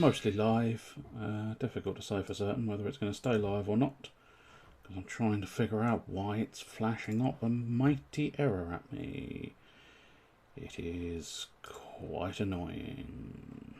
mostly live. Difficult to say for certain whether it's going to stay live or not, because I'm trying to figure out why it's flashing up a mighty error at me. It is quite annoying.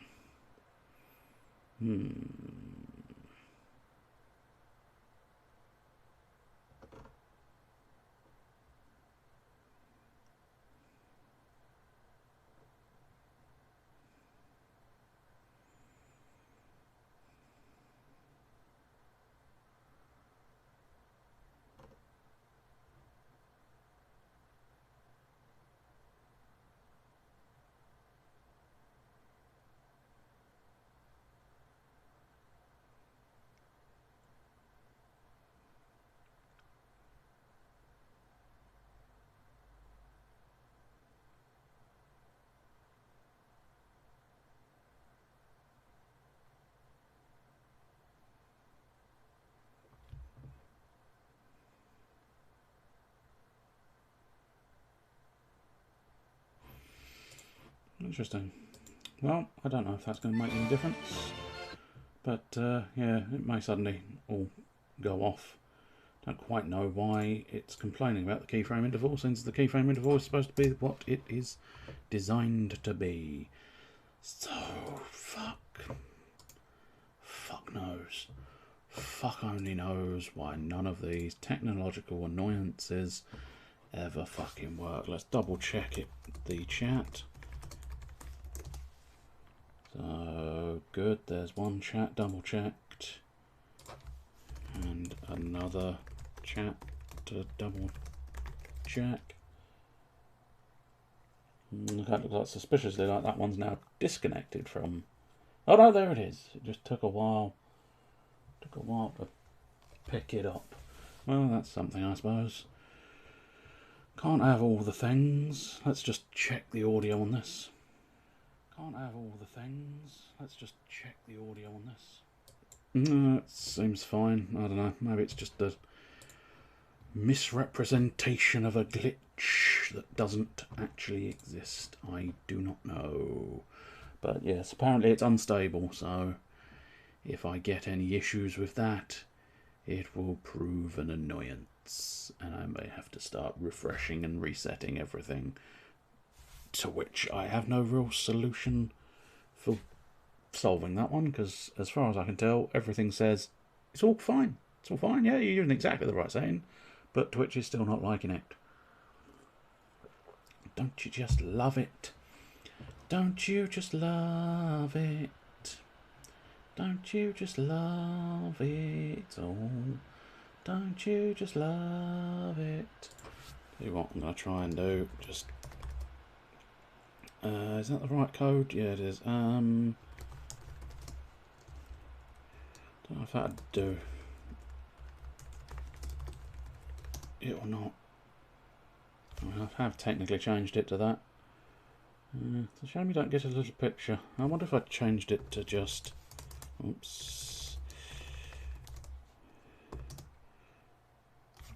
Interesting. Well, I don't know if that's going to make any difference, but yeah, it may suddenly all go off. Don't quite know why it's complaining about the keyframe interval, since the keyframe interval is supposed to be what it is designed to be. So, fuck knows. Fuck only knows why none of these technological annoyances ever fucking work. Let's double check it, the chat. So, good, there's one chat double checked. And another chat to double check. That looks like suspiciously like that one's now disconnected from... Oh no, there it is. It just took a while. Took a while to pick it up. Well, that's something, I suppose. Can't have all the things. Let's just check the audio on this. Can't have all the things. Let's just check the audio on this. No, it seems fine. I don't know. Maybe it's just a misrepresentation of a glitch that doesn't actually exist. I do not know. But yes, apparently it's unstable, so if I get any issues with that, it will prove an annoyance, and I may have to start refreshing and resetting everything, to which I have no real solution for solving that one, because as far as I can tell, everything says it's all fine. It's all fine, yeah, you're using exactly the right setting, but Twitch is still not liking it. Don't you just love it? Don't you just love it? Don't you just love it all? Don't you just love it? Tell you what I'm going to try and do, just... is that the right code? Yeah, it is. Don't know if that'd do it or not. I mean, I have technically changed it to that. It's a shame you don't get a little picture. I wonder if I changed it to just... Oops. Did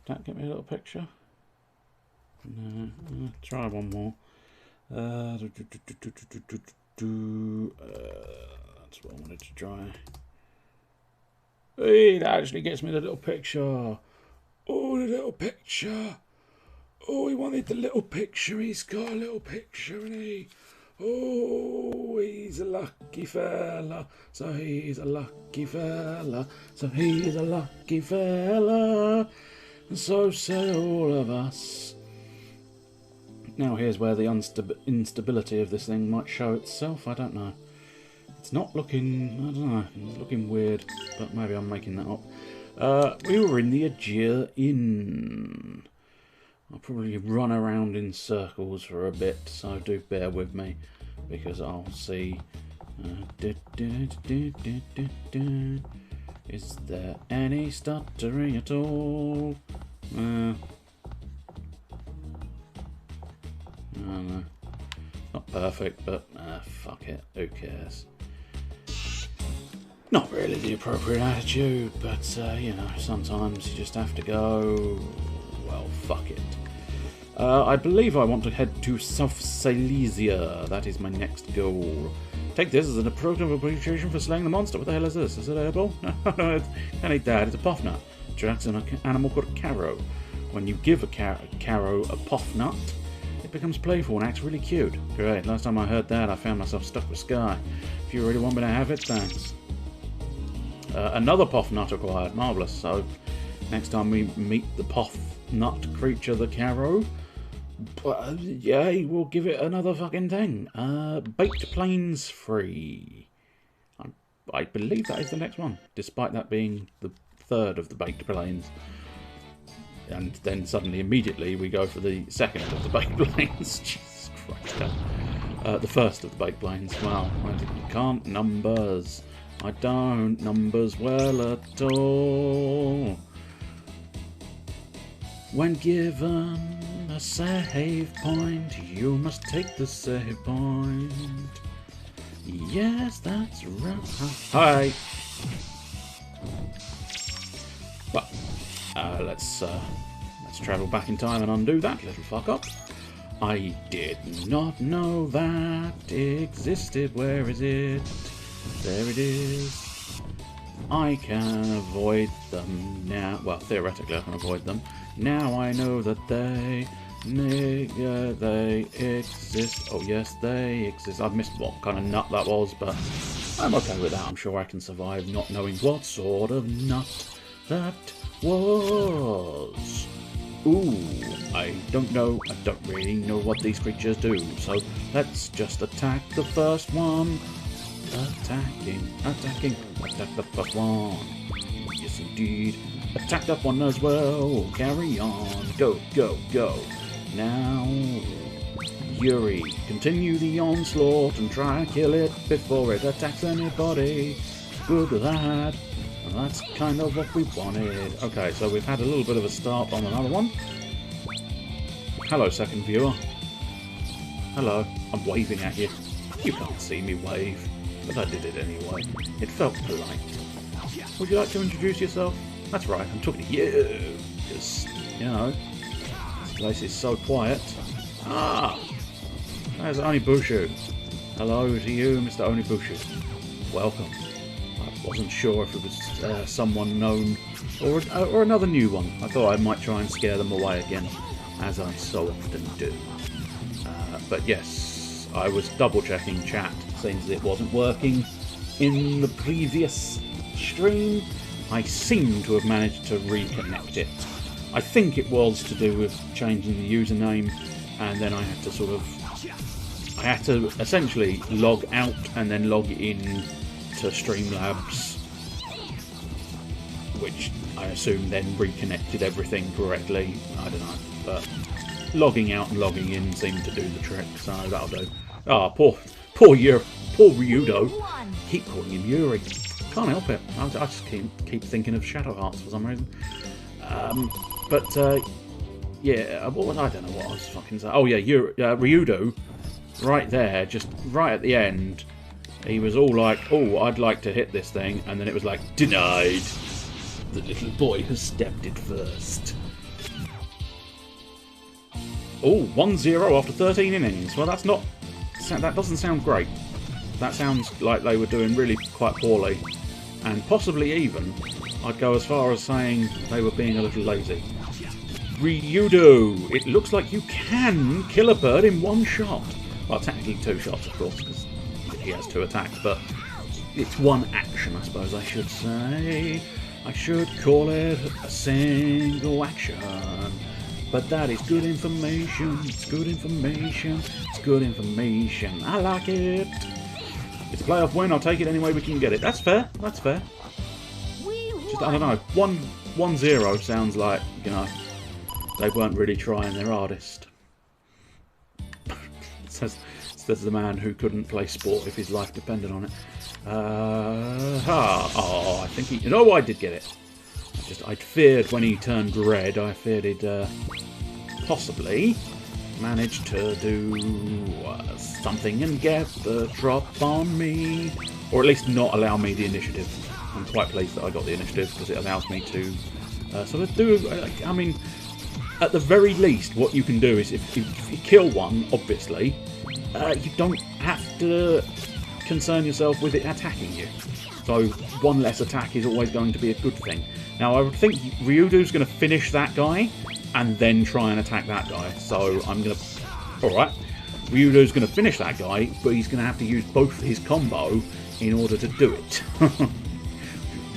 that get me a little picture? No. Try one more. That's what I wanted to try. Hey, that actually gets me the little picture. Oh, the little picture. Oh, he wanted the little picture. He's got a little picture, and he... Oh, he's a lucky fella. So he's a lucky fella. So he's a lucky fella. And so say all of us. Now here's where the instability of this thing might show itself. I don't know. It's not looking... I don't know. It's looking weird. But maybe I'm making that up. We were in the Ajir Inn. I'll probably run around in circles for a bit, so do bear with me, because I'll see... is there any stuttering at all? I don't know. Not perfect, but fuck it, who cares? Not really the appropriate attitude, but you know, sometimes you just have to go... Well, fuck it. I believe I want to head to South Silesia. That is my next goal. Take this as an appropriate appreciation for slaying the monster. What the hell is this? Is it an airball? No, can't eat that. It's a puff nut. Attracts an animal called a caro. When you give a caro a puff nut, it becomes playful and acts really cute. Great. Last time I heard that, I found myself stuck with Sky. If you really want me to have it, thanks. Another puff nut acquired. Marvellous. So, next time we meet the puff nut creature, the caro, yeah, we'll give it another fucking thing. Baked plains free. I believe that is the next one, despite that being the third of the baked plains. And then suddenly, immediately, we go for the second of the baked plains. Jesus Christ. The first of the baked plains. Wow, I can't numbers. I don't numbers well at all. When given a save point, you must take the save point. Yes, that's right. Hi. But let's travel back in time and undo that little fuck up. I did not know that existed. Where is it? There it is. I can avoid them now. Well, theoretically I can avoid them. Now I know that they exist. Oh yes, they exist. I've missed what kind of nut that was, but I'm okay with that. I'm sure I can survive not knowing what sort of nut that was. Ooh, I don't know. I don't really know what these creatures do. So let's just attack the first one. Attacking, attack the first one. Yes, indeed. Attack that one as well. Carry on. Go, go, go. Now, Yuri, continue the onslaught and try and kill it before it attacks anybody. Good lad. And that's kind of what we wanted. Okay, so we've had a little bit of a start on another one. Hello, second viewer. Hello. I'm waving at you. You can't see me wave. But I did it anyway. It felt polite. Would you like to introduce yourself? That's right, I'm talking to you. Because, you know, this place is so quiet. Ah! There's Onibushu. Hello to you, Mr. Onibushu. Welcome. I wasn't sure if it was someone known or another new one. I thought I might try and scare them away again, as I so often do. But yes, I was double-checking chat since it wasn't working in the previous stream. I seem to have managed to reconnect it. I think it was to do with changing the username, and then I had to essentially log out and then log in to Streamlabs, which I assume then reconnected everything correctly. I don't know, but logging out and logging in seemed to do the trick, so that'll do. Ah, poor Ryudo. Keep calling him Yuri. Can't help it. I just keep thinking of Shadow Hearts for some reason. Yeah, what was, I don't know what I was fucking saying. Oh yeah, Ryudo, right there, just right at the end, he was all like, oh, I'd like to hit this thing, and then it was like, denied. The little boy who stepped it first. Oh, 1-0 after 13 innings. Well, that doesn't sound great. That sounds like they were doing really quite poorly. And possibly even, I'd go as far as saying they were being a little lazy. Ryudo! It looks like you can kill a bird in one shot. Well, technically 2 shots, of course, because he has 2 attacks, but it's one action, I suppose I should say. I should call it a single action. But that is good information. It's good information. It's good information. I like it. It's a playoff win. I'll take it any way we can get it. That's fair. That's fair. Just, I don't know. 1-0 sounds like, you know, they weren't really trying their hardest. says the man who couldn't play sport if his life depended on it. Oh, I think he... No, I did get it. I'd feared when he turned red, I feared he'd possibly manage to do something and get the drop on me. Or at least not allow me the initiative. I'm quite pleased that I got the initiative because it allows me to sort of do... I mean, at the very least, what you can do is if you kill one, obviously, you don't have to concern yourself with it attacking you. So one less attack is always going to be a good thing. Now I would think Ryudo's going to finish that guy and then try and attack that guy. So I'm going to... Alright, Ryudo's going to finish that guy, but he's going to have to use both his combo in order to do it.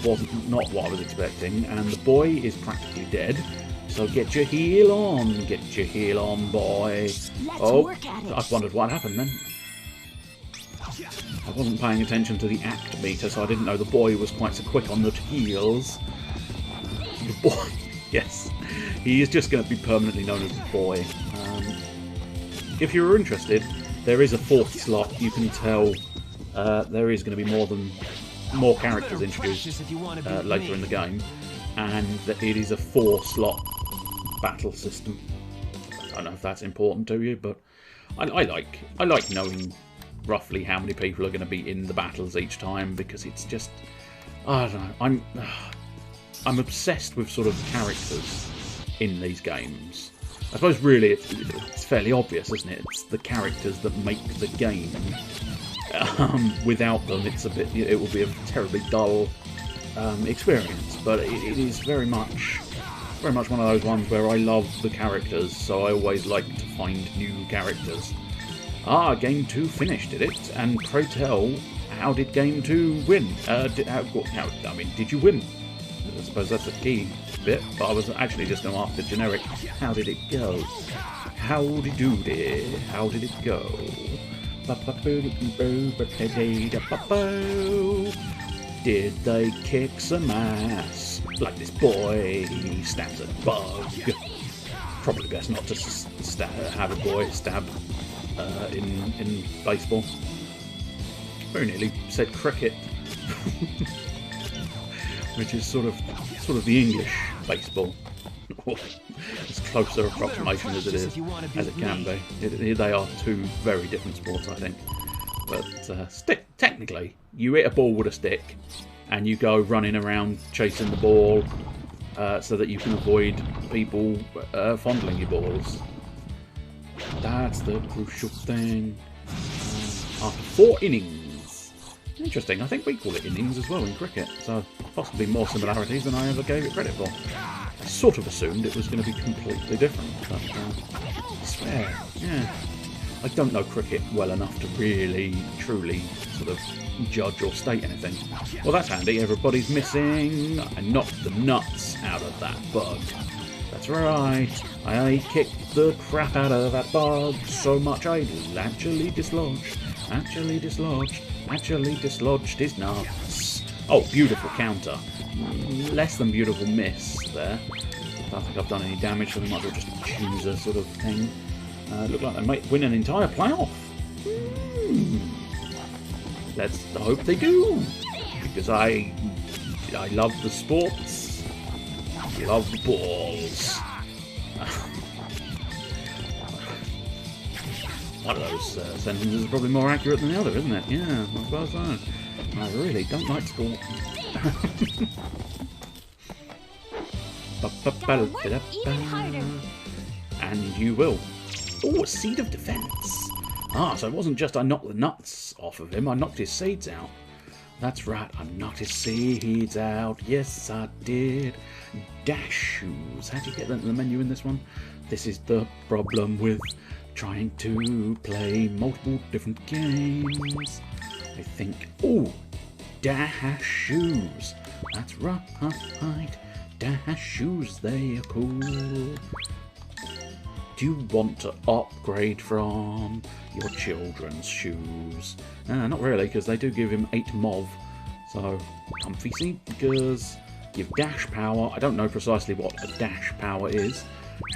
Wasn't not what I was expecting, and the boy is practically dead. So get your heal on, boy. Work at it. I wondered what happened then. I wasn't paying attention to the act meter, so I didn't know the boy was quite so quick on the heals. The boy, yes, he is just going to be permanently known as the boy. If you were interested, there is a 4th slot. You can tell there is going to be more characters introduced later in the game, and that it is a 4-slot battle system. I don't know if that's important to you, but I like knowing roughly how many people are going to be in the battles each time, because it's just, I don't know, I'm obsessed with sort of characters in these games. I suppose really it's fairly obvious, isn't it? It's the characters that make the game. Without them, it will be a terribly dull experience. But it is very much one of those ones where I love the characters, so I always like to find new characters. Game 2 finished, did it? And pray tell, how did Game 2 win? Did you win? I suppose that's a key bit, but I was actually just going to ask the generic, how did it go? Howdy doody, how did it go? Did they kick some ass? Like this boy, he stabs a bug. Probably best not to have a boy stab in baseball. Very nearly said cricket, which is sort of the English baseball. As close an approximation as it can be. They are two very different sports, I think. But technically, you hit a ball with a stick, and you go running around chasing the ball, so that you can avoid people fondling your balls. That's the crucial thing. After 4 innings. Interesting, I think we call it innings as well in cricket, so possibly more similarities than I ever gave it credit for. I sort of assumed it was going to be completely different, but I swear, yeah. I don't know cricket well enough to really, truly sort of judge or state anything. Well, that's handy. Everybody's missing. I knocked the nuts out of that bug. That's right. I kicked the crap out of that bug so much I actually dislodged his nuts. Oh, beautiful counter. Less than beautiful miss there. I don't think I've done any damage, so we might as well just choose a sort of thing. Look like they might win an entire playoff. Let's hope they do, because I love the sports, love the balls. One of those sentences is probably more accurate than the other, isn't it? Yeah, I suppose so. I really don't like sport. And you will. Oh, a seed of defence. So it wasn't just I knocked the nuts off of him, I knocked his seeds out. That's right, I knocked his seeds out. Yes, I did. Dash shoes. How do you get them to the menu in this one? This is the problem with trying to play multiple different games. I think, oh, dash shoes. That's right. Dash shoes, they are cool. Do you want to upgrade from your children's shoes? Not really, because they do give him 8 MOV. So, comfy sneakers. Give dash power. I don't know precisely what a dash power is.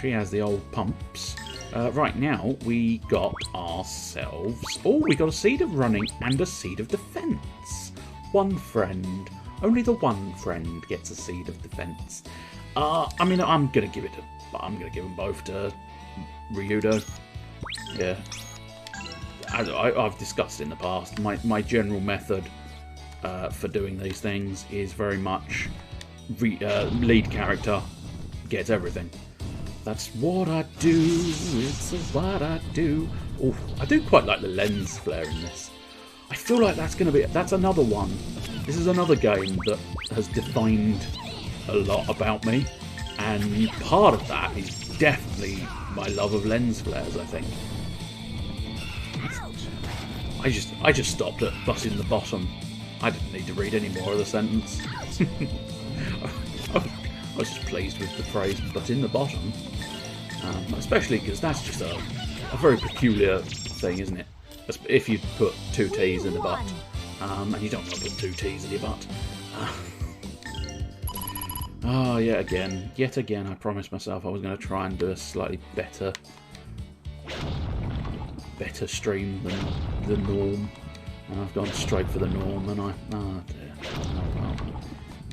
She has the old pumps. Right now, we got ourselves... Oh, we got a seed of running and a seed of defence. One friend. Only the one friend gets a seed of defence. I mean, I'm gonna give them both to Ryudo. Yeah. I've discussed in the past, my general method for doing these things is very much lead character gets everything. That's what I do, it's what I do. Oh, I do quite like the lens flare in this. I feel like that's another one. This is another game that has defined a lot about me, and part of that is definitely my love of lens flares, I think. I just stopped at "but in the bottom." I didn't need to read any more of the sentence. I was just pleased with the phrase "but in the bottom," especially because that's just a very peculiar thing, isn't it? If you put two T's in the butt, and you don't want to put two T's in your butt. Oh, yet again, I promised myself I was going to try and do a slightly better stream than the norm, and I've gone straight for the norm, and oh dear, oh well,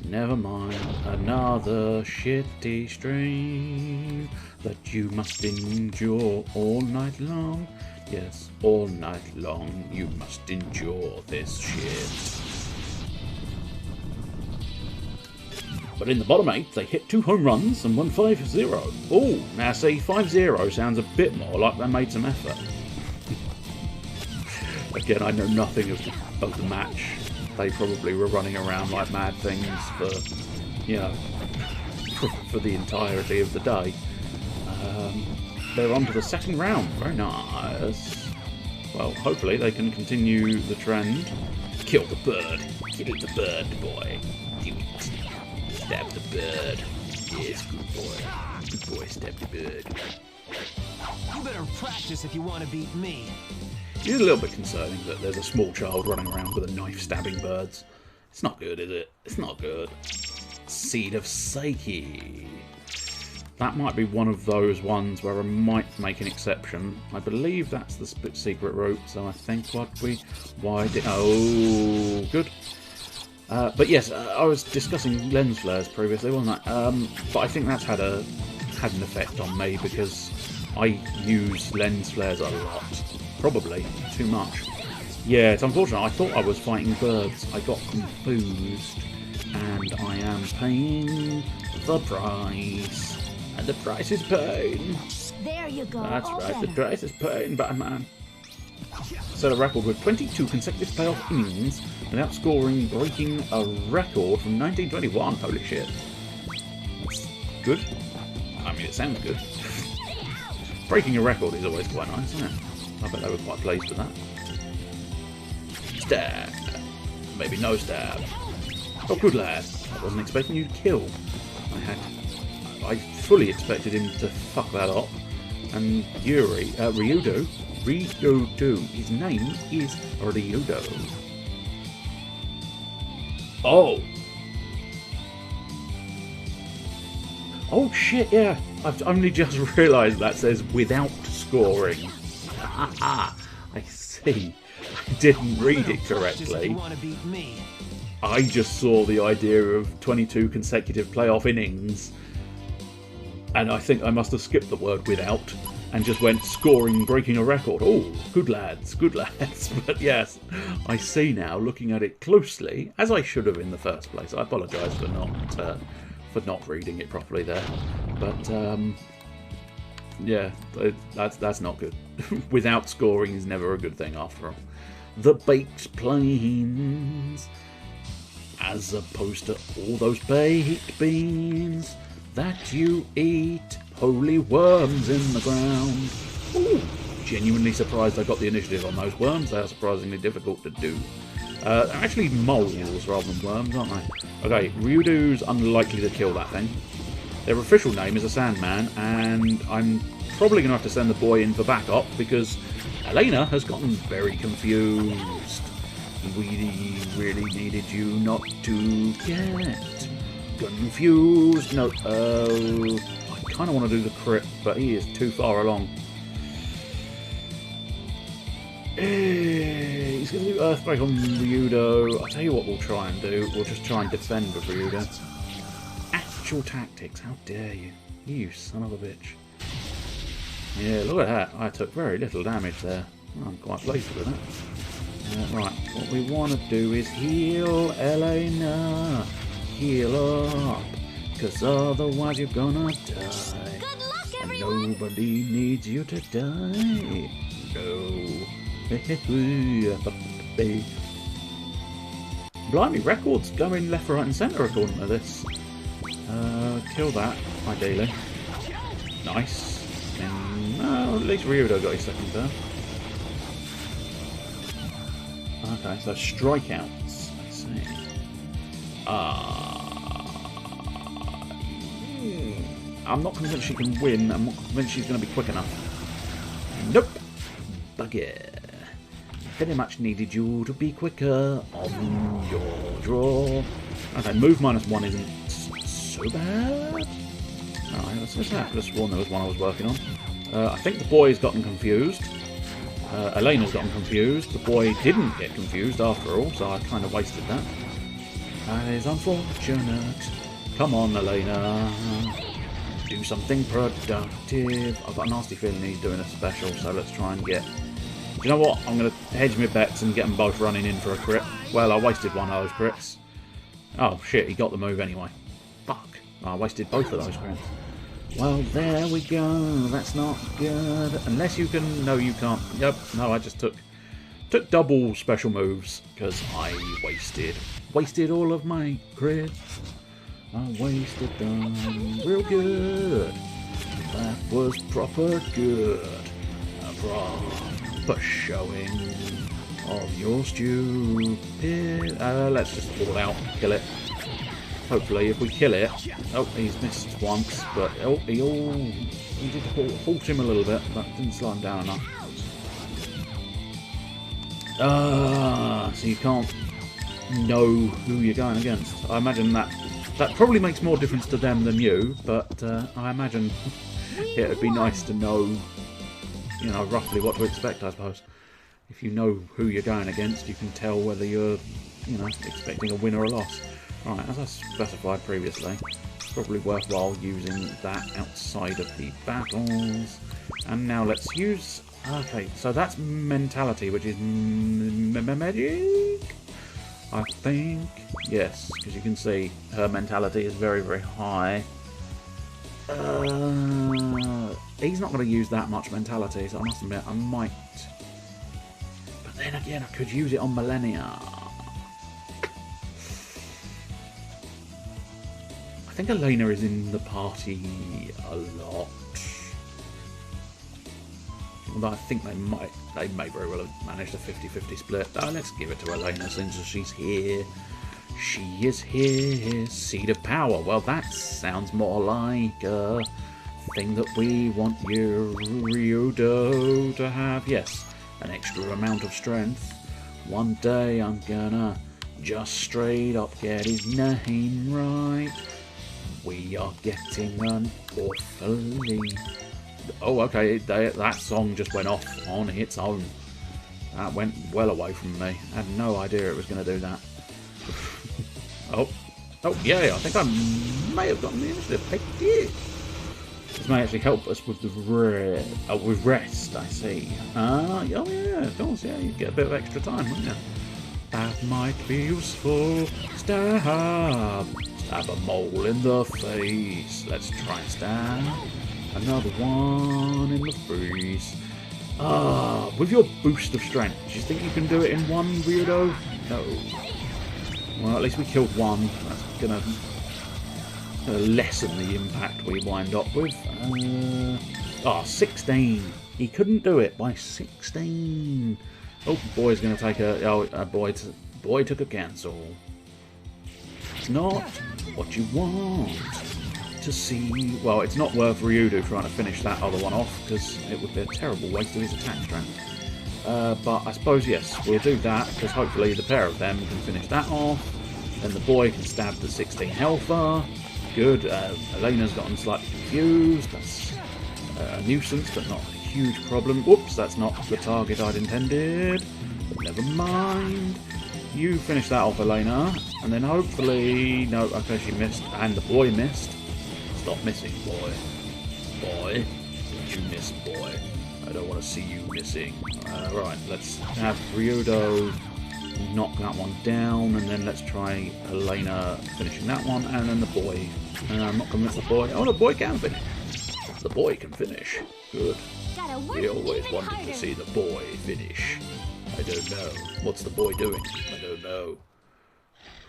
never mind, another shitty stream that you must endure all night long. Yes, all night long you must endure this shit. But in the bottom 8, they hit 2 home runs and won 5-0. Oh, now see, 5-0 sounds a bit more like they made some effort. Again, I know nothing of the match. They probably were running around like mad things for, you know, for the entirety of the day. They're on to the second round. Very nice. Well, hopefully they can continue the trend. Kill the bird. Kill the bird, boy. Do it. Stab the bird. Yes, good boy. Good boy, stab the bird. You better practice if you want to beat me. It is a little bit concerning that there's a small child running around with a knife stabbing birds. It's not good, is it? It's not good. Seed of Psyche. That might be one of those ones where I might make an exception. I believe that's the secret route, so I think oh, good. But yes, I was discussing lens flares previously, wasn't I? But I think that's had an effect on me because I use lens flares a lot. Probably too much. Yeah, it's unfortunate. I thought I was fighting birds. I got confused. And I am paying the price. And the price is pain. There you go. That's all right, better. the price is pain, Batman. Set a record with 22 consecutive playoff innings without scoring, breaking a record from 1921. Holy shit. That's good. I mean, it sounds good. Breaking a record is always quite nice, isn't it? I bet they were quite pleased with that. Stab. Maybe no stab. Oh, good lad. I wasn't expecting you to kill. I fully expected him to fuck that up. And Ryudo, his name is Ryudo. Oh! Oh shit, yeah. I've only just realised that says without scoring. I see. I didn't read it correctly. I just saw the idea of 22 consecutive playoff innings, and I think I must have skipped the word without and just went scoring, breaking a record. Oh, good lads, good lads. But yes, I see now, looking at it closely, as I should have in the first place. I apologise for not reading it properly there. But yeah, that's not good. Without scoring is never a good thing after all. The baked plains, as opposed to all those baked beans that you eat, holy worms in the ground. Ooh, genuinely surprised I got the initiative on those worms. They are surprisingly difficult to do. They're actually moles rather than worms, aren't they? Okay, Ryudo's unlikely to kill that thing. Their official name is a Sandman, and I'm probably going to have to send the boy in for backup because Elena has gotten very confused. We really needed you not to get confused. No, I kind of want to do the crit, but he is too far along. He's going to do Earthquake on Ryudo. I'll tell you what we'll try and do. We'll just try and defend with Ryudo. Actual tactics, how dare you. You son of a bitch. Yeah, look at that. I took very little damage there. I'm quite pleased with that. Right, what we want to do is heal Elena. Heal up. Because otherwise you're gonna die. Good luck, And everyone. nobody needs you to die. No. baby. Blimey, records going left, right and centre according to this. Kill that, ideally. Nice. And, at least Ryudo got his second turn. Okay, so strikeouts. Let's see. I'm not convinced she can win. I'm not convinced she's going to be quick enough. Nope. Bugger. Very much needed you to be quicker on your draw. Okay, move -1 isn't so bad. Alright, let's just have this one. There was one I was working on. I think the boy's gotten confused. Elena's gotten confused. The boy didn't get confused after all, so I kind of wasted that. That is unfortunate. Come on, Elena. Do something productive. I've got a nasty feeling he's doing a special, so let's try and get... Do you know what? I'm going to hedge my bets and get them both running in for a crit. Well, I wasted one of those crits. Oh, shit, he got the move anyway. Fuck. I wasted both of those crits. Well, there we go. That's not good. Unless you can... No, you can't. Yep. No, I just took double special moves because I wasted all of my crits. I wasted them real good. That was proper good. A proper showing of your stupid... let's just fall out and kill it. Hopefully, if we kill it... Oh, he's missed once, but... Oh, he did halt him a little bit, but didn't slow him down enough. So you can't know who you're going against. I imagine that probably makes more difference to them than you, but I imagine it would be nice to know, you know, roughly what to expect, I suppose. If you know who you're going against, you can tell whether you're, you know, expecting a win or a loss. Right, as I specified previously, it's probably worthwhile using that outside of the battles. And now let's use... Okay, so that's mentality, which is magic, I think. Yes, because you can see her mentality is very, very high. He's not going to use that much mentality, so I must admit I might. But then again, I could use it on Millennia. I think Elena is in the party a lot. Although I think they may very well have managed a 50-50 split. Let's give it to Elena since she's here. She is here. Seed of Power. Well, that sounds more like a thing that we want Ryudo to have. Yes, an extra amount of strength. One day I'm gonna just straight up get his name right. We are getting an awfully... Oh, okay, that song just went off on its own. That went well away from me. I had no idea it was going to do that. Oh, yeah, I think I may have gotten the initiative. I did. This may actually help us with the with rest, I see. Oh, yeah, of course, yeah, you get a bit of extra time, wouldn't you? That might be useful. Stab a mole in the face. Let's try and stab. Another one in the face. With your boost of strength, do you think you can do it in one, Ryudo? No. Well, at least we killed one. That's gonna lessen the impact we wind up with. 16. He couldn't do it by 16. Oh, boy's gonna take a... Oh, boy took a cancel. It's not what you want to see. Well, it's not worth Ryudo trying to finish that other one off because it would be a terrible waste of his attack strength. But I suppose, yes, we'll do that because hopefully the pair of them can finish that off. Then the boy can stab the 16 healther. Good. Elena's gotten slightly confused. That's a nuisance, but not a huge problem. Whoops, that's not the target I'd intended. But never mind. You finish that off, Elena. And then hopefully... No, okay, she missed. And the boy missed. Stop missing, boy. Boy. You miss, boy. I don't want to see you missing. Right, let's have Ryudo knock that one down, and then let's try Elena finishing that one, and then the boy. I'm not convinced the boy... Oh, the boy can finish. The boy can finish. Good. We always wanted to see the boy finish. I don't know. What's the boy doing? I don't know.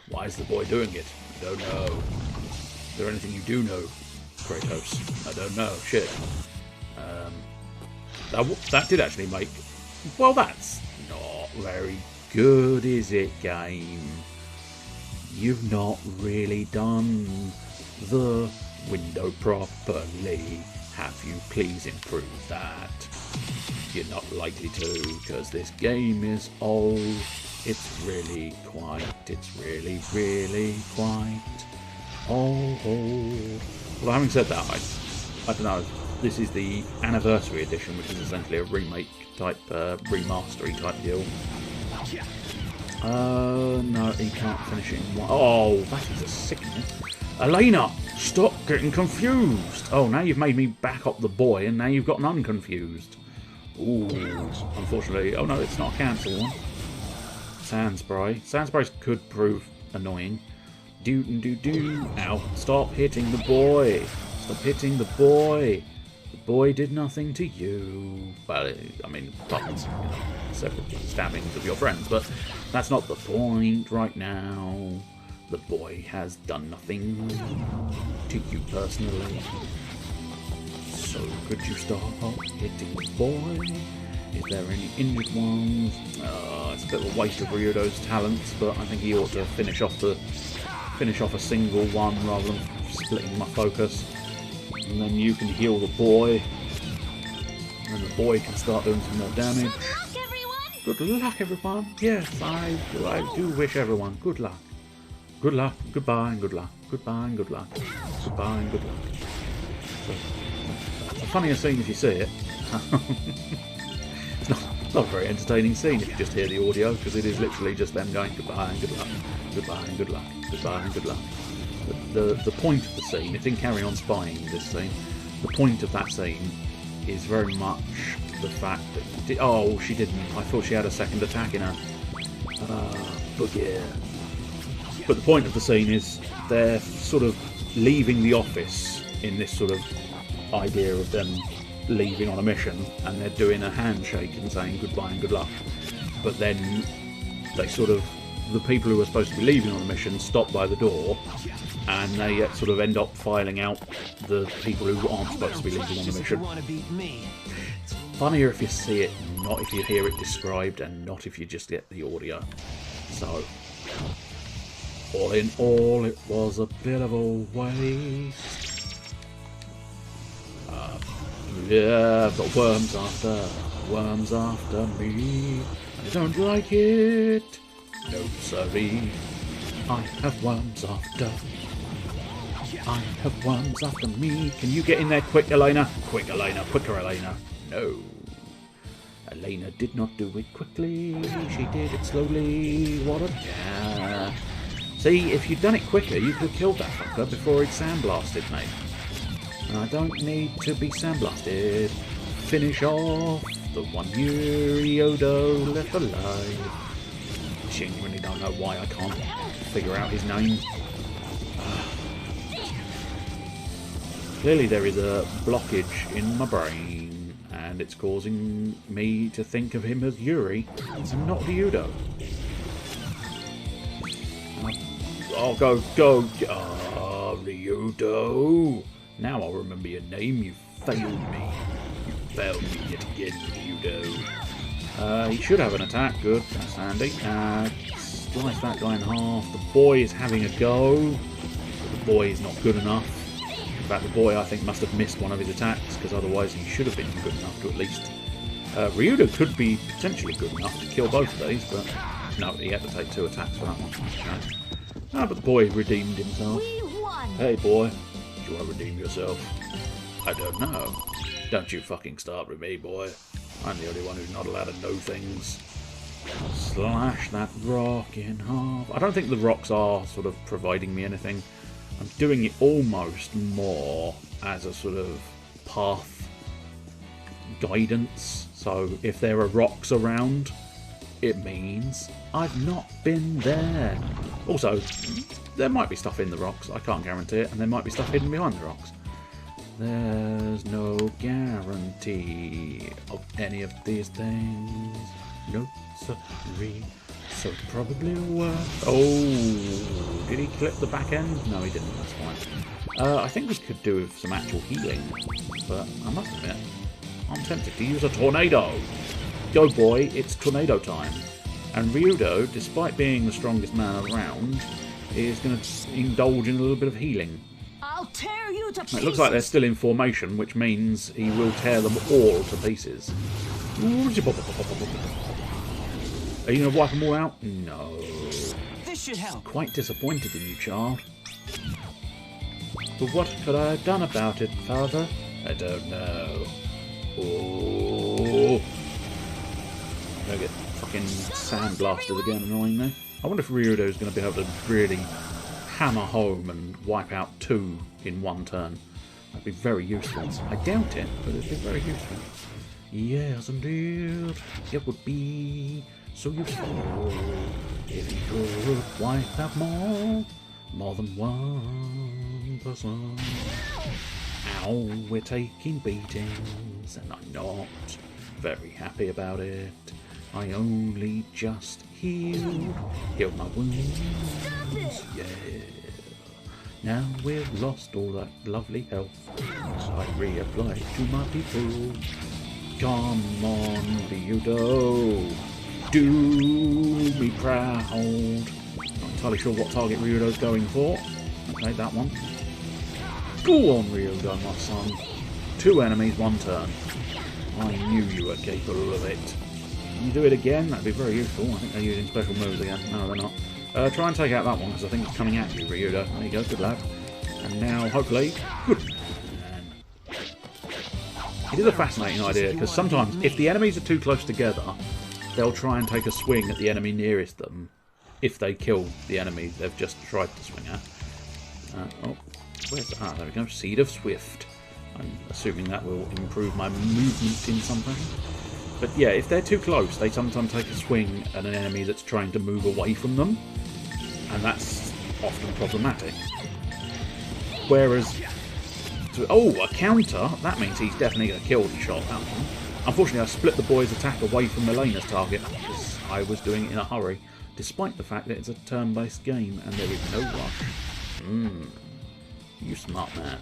Why is the boy doing it? I don't know. Is there anything you do know, Kratos? I don't know. Shit. That did actually make... Well, that's not very good, is it, game? You've not really done the window properly. Have you please improve that? You're not likely to, because this game is old. It's really quite old. Well, having said that, I don't know. This is the anniversary edition, which is essentially a remake type, remastery type deal. No, he can't finish it in one. Oh, that is a sickness. Elena, stop getting confused. Oh, now you've made me back up the boy, and now you've gotten unconfused. Ooh, unfortunately. Oh no, it's not a cancel one. Sand spray. Sand sprays could prove annoying. Do. Ow, stop hitting the boy. Stop hitting the boy. The boy did nothing to you. Well, I mean, apart from, several stabbings of your friends, but that's not the point right now. The boy has done nothing to you personally. So could you stop hitting the boy? Is there any injured ones? It's a bit of a waste of Ryudo's talents, but I think he ought to finish off a single one rather than splitting my focus. And then you can heal the boy, and the boy can start doing some more damage. Good luck, everyone. Yes, I do wish everyone good luck. Good luck, goodbye, and good luck. Goodbye, and good luck. Goodbye, and good luck. So, it's the funniest scene if you see it. It's not a very entertaining scene if you just hear the audio, because it is literally just them going goodbye and good luck, goodbye and good luck, goodbye and good luck. The point of the scene, it's in Carry On Spying, this scene, the point of that scene is very much the fact that... Oh, she didn't. I thought she had a second attack in her. But yeah. But the point of the scene is they're sort of leaving the office in this sort of idea of them leaving on a mission, and they're doing a handshake and saying goodbye and good luck. But then they sort of... The people who are supposed to be leaving on a mission stop by the door, and they sort of end up filing out the people who aren't supposed to be leaving on the mission. It's funnier if you see it, not if you hear it described, and not if you just get the audio. So, all in all, it was a bit of a waste. Yeah, I've got worms after me. I don't like it. No, sorry. I have worms after. I have worms after me. Can you get in there quick, Elena? Quick, Elena. Quicker, Elena. No. Elena did not do it quickly. She did it slowly. What a cat. See, if you'd done it quicker, you could have killed that fucker before he'd sandblasted, mate. I don't need to be sandblasted. Finish off the one Yodo left alive. I genuinely don't know why I can't figure out his name. Clearly there is a blockage in my brain, and it's causing me to think of him as Yuri and not Ryudo. Oh, go! Ryudo! Now I'll remember your name. You failed me. You failed me yet again, Ryudo. He should have an attack. Good. That's handy. Slice that guy in half. The boy is having a go. But the boy is not good enough. In fact, the boy, I think, must have missed one of his attacks, because otherwise he should have been good enough to at least... Ryudo could be potentially good enough to kill both of these, but no, he had to take 2 attacks for that one. Okay. But the boy redeemed himself. Hey, boy. Do you want to redeem yourself? I don't know. Don't you fucking start with me, boy. I'm the only one who's not allowed to know things. Slash that rock in half. I don't think the rocks are sort of providing me anything. I'm doing it almost more as a sort of path guidance. So if there are rocks around, it means I've not been there. Also, there might be stuff in the rocks. I can't guarantee it. And there might be stuff hidden behind the rocks. There's no guarantee of any of these things. No, sorry. So it's probably worth... Oh, did he clip the back end? No, he didn't. That's fine. I think we could do with some actual healing, but I must admit, I'm tempted to use a tornado. Go boy, it's tornado time. And Ryudo, despite being the strongest man around, is going to indulge in a little bit of healing. I'll tear you to pieces. It looks like they're still in formation, which means he will tear them all to pieces. Are you going to wipe them all out? No. This should help. Quite disappointed in you, child. But what could I have done about it, father? I don't know. Oh. I'm going to get fucking sandblasted again, annoyingly. I wonder if Ryudo's going to be able to really hammer home and wipe out 2 in one turn. That'd be very useful. I doubt it, but it'd be very useful. Yes, indeed. It would be so useful if he could wipe out more than one person. Ow, we're taking beatings, and I'm not very happy about it. I only just healed my wounds. Yeah. Now we've lost all that lovely health. I reapply to my people. Come on, Ryudo. Do me proud. Not entirely sure what target Ryudo's going for. Okay, that one. Go on, Ryudo, my son. 2 enemies, 1 turn. I knew you were capable of it. Can you do it again? That'd be very useful. I think they're using special moves again. No, they're not. Try and take out that one, because I think it's coming at you, Ryudo. There you go, good lad. And now, hopefully... Good. It is a fascinating idea, because sometimes, if the enemies are too close together, they'll try and take a swing at the enemy nearest them, if they kill the enemy they've just tried to swing at. Oh, where's that? Ah, there we go. Seed of Swift. I'm assuming that will improve my movement in some fashion. But yeah, if they're too close, they sometimes take a swing at an enemy that's trying to move away from them, and that's often problematic. Whereas... Oh, a counter? That means he's definitely going to kill the shot, that one. Unfortunately, I split the boy's attack away from Melena's target, because I was doing it in a hurry, despite the fact that it's a turn-based game, and there is no rush. You smart man.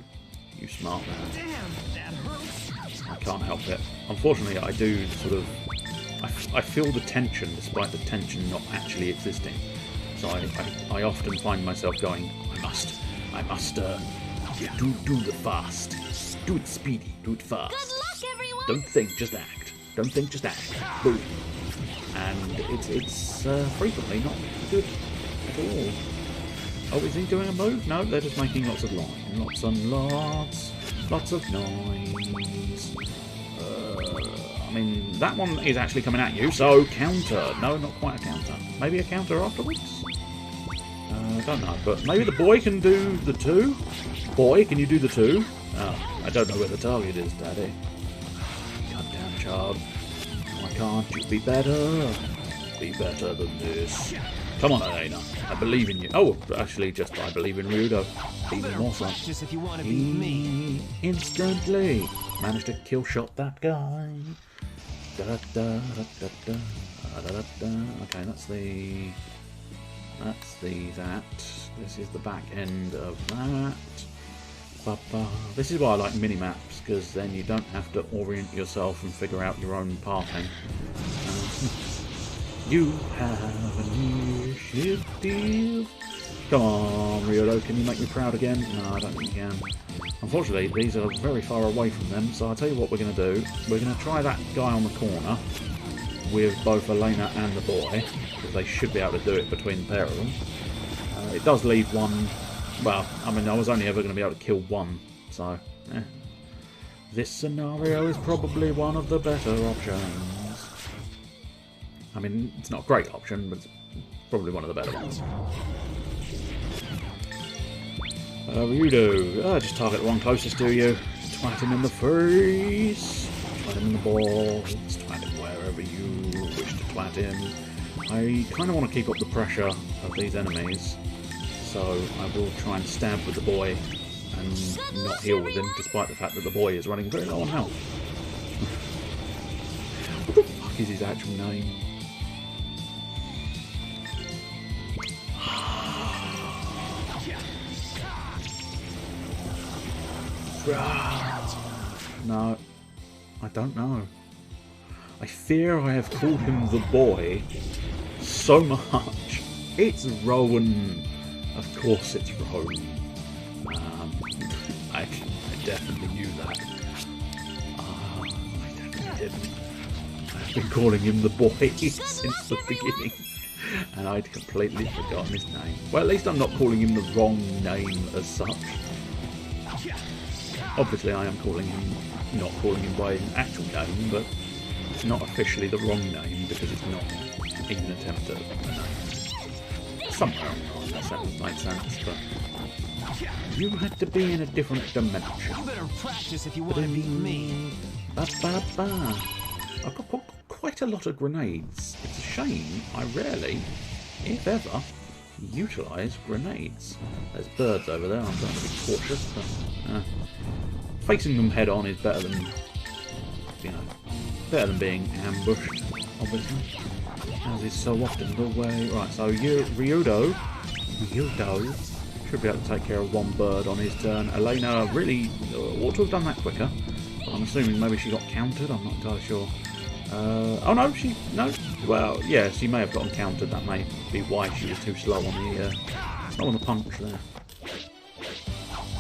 You smart man. Damn, that hurts. I can't help it. Unfortunately, I do sort of... I feel the tension, despite the tension not actually existing. So I often find myself going, I must do the fast. Do it speedy, do it fast. Good luck, everyone. Don't think, just act. Don't think, just act. Boom. And it's frequently not good at all. Oh, is he doing a move? No, they're just making lots of noise. Lots and lots of noise. I mean, that one is actually coming at you, so counter. No, not quite a counter. Maybe a counter afterwards? I don't know, but maybe the boy can do the 2? Boy, can you do the 2? Oh, I don't know where the target is, Daddy. Calm down, child. Why can't you be better? Be better than this. Come on, Elena. I believe in you. Oh, actually, just I believe in Ryudo. Even more so. Practice if you want to beat me. Instantly managed to kill shot that guy. Okay, that's that. This is the back end of that. This is why I like mini-maps, because then you don't have to orient yourself and figure out your own pathing. You have an initiative. Come on, Ryudo, can you make me proud again? No, I don't think you can. Unfortunately, these are very far away from them, so I'll tell you what we're going to do. We're going to try that guy on the corner with both Elena and the boy, because they should be able to do it between the pair of them. It does leave one... Well, I mean, I was only ever going to be able to kill one, so... This scenario is probably one of the better options. I mean, it's not a great option, but it's probably one of the better ones. Ryudo, just target the one closest to you. Twat him in the face. Twat him in the balls. Twat him wherever you wish to twat him. I kind of want to keep up the pressure of these enemies, so I will try and stab with the boy and not heal with him, despite the fact that the boy is running very low on health. What the fuck is his actual name? Right. No, I don't know. I fear I have called him the boy so much. It's Rowan. Of course it's Rowan. I definitely knew that. I definitely didn't. I've been calling him the boy since the beginning. And I'd completely forgotten his name. Well, at least I'm not calling him the wrong name as such. Obviously I am not calling him by his actual name, but it's not officially the wrong name because it's not even an attempt at a name. Somewhere along that sentence makes sense, but you had to be in a different dimension. You better practice if you want to beat me. Ba-ba-ba. I've got quite a lot of grenades. It's a shame I rarely, if ever, utilise grenades. There's birds over there, I'm trying to be cautious, but facing them head on is better than, better than being ambushed, obviously. As is so often the way. Right, so Ryudo should be able to take care of one bird on his turn. Elena really ought to have done that quicker. But I'm assuming maybe she got countered, I'm not entirely sure. Oh no, well, yeah, she may have gotten countered. That may be why she was too slow on the punch there.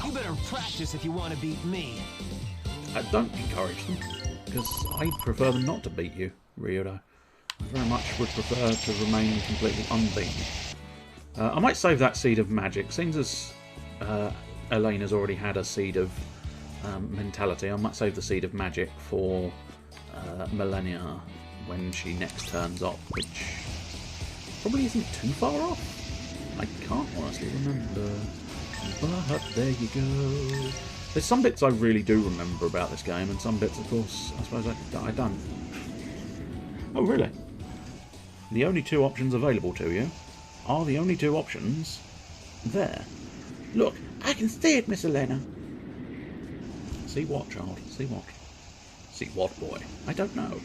You better practice if you want to beat me. Don't encourage them, because I'd prefer them not to beat you, Ryudo. I very much would prefer to remain completely unbeaten. I might save that seed of magic, seeing as Elena's already had a seed of mentality. I might save the seed of magic for Millennia when she next turns up, which probably isn't too far off. I can't honestly remember, but there you go. There's some bits I really do remember about this game, and some bits, of course, I suppose I don't. Oh, really? The only two options available to you are the only two options there. Look, I can see it, Miss Elena. See what, child? See what? See what, boy? I don't know.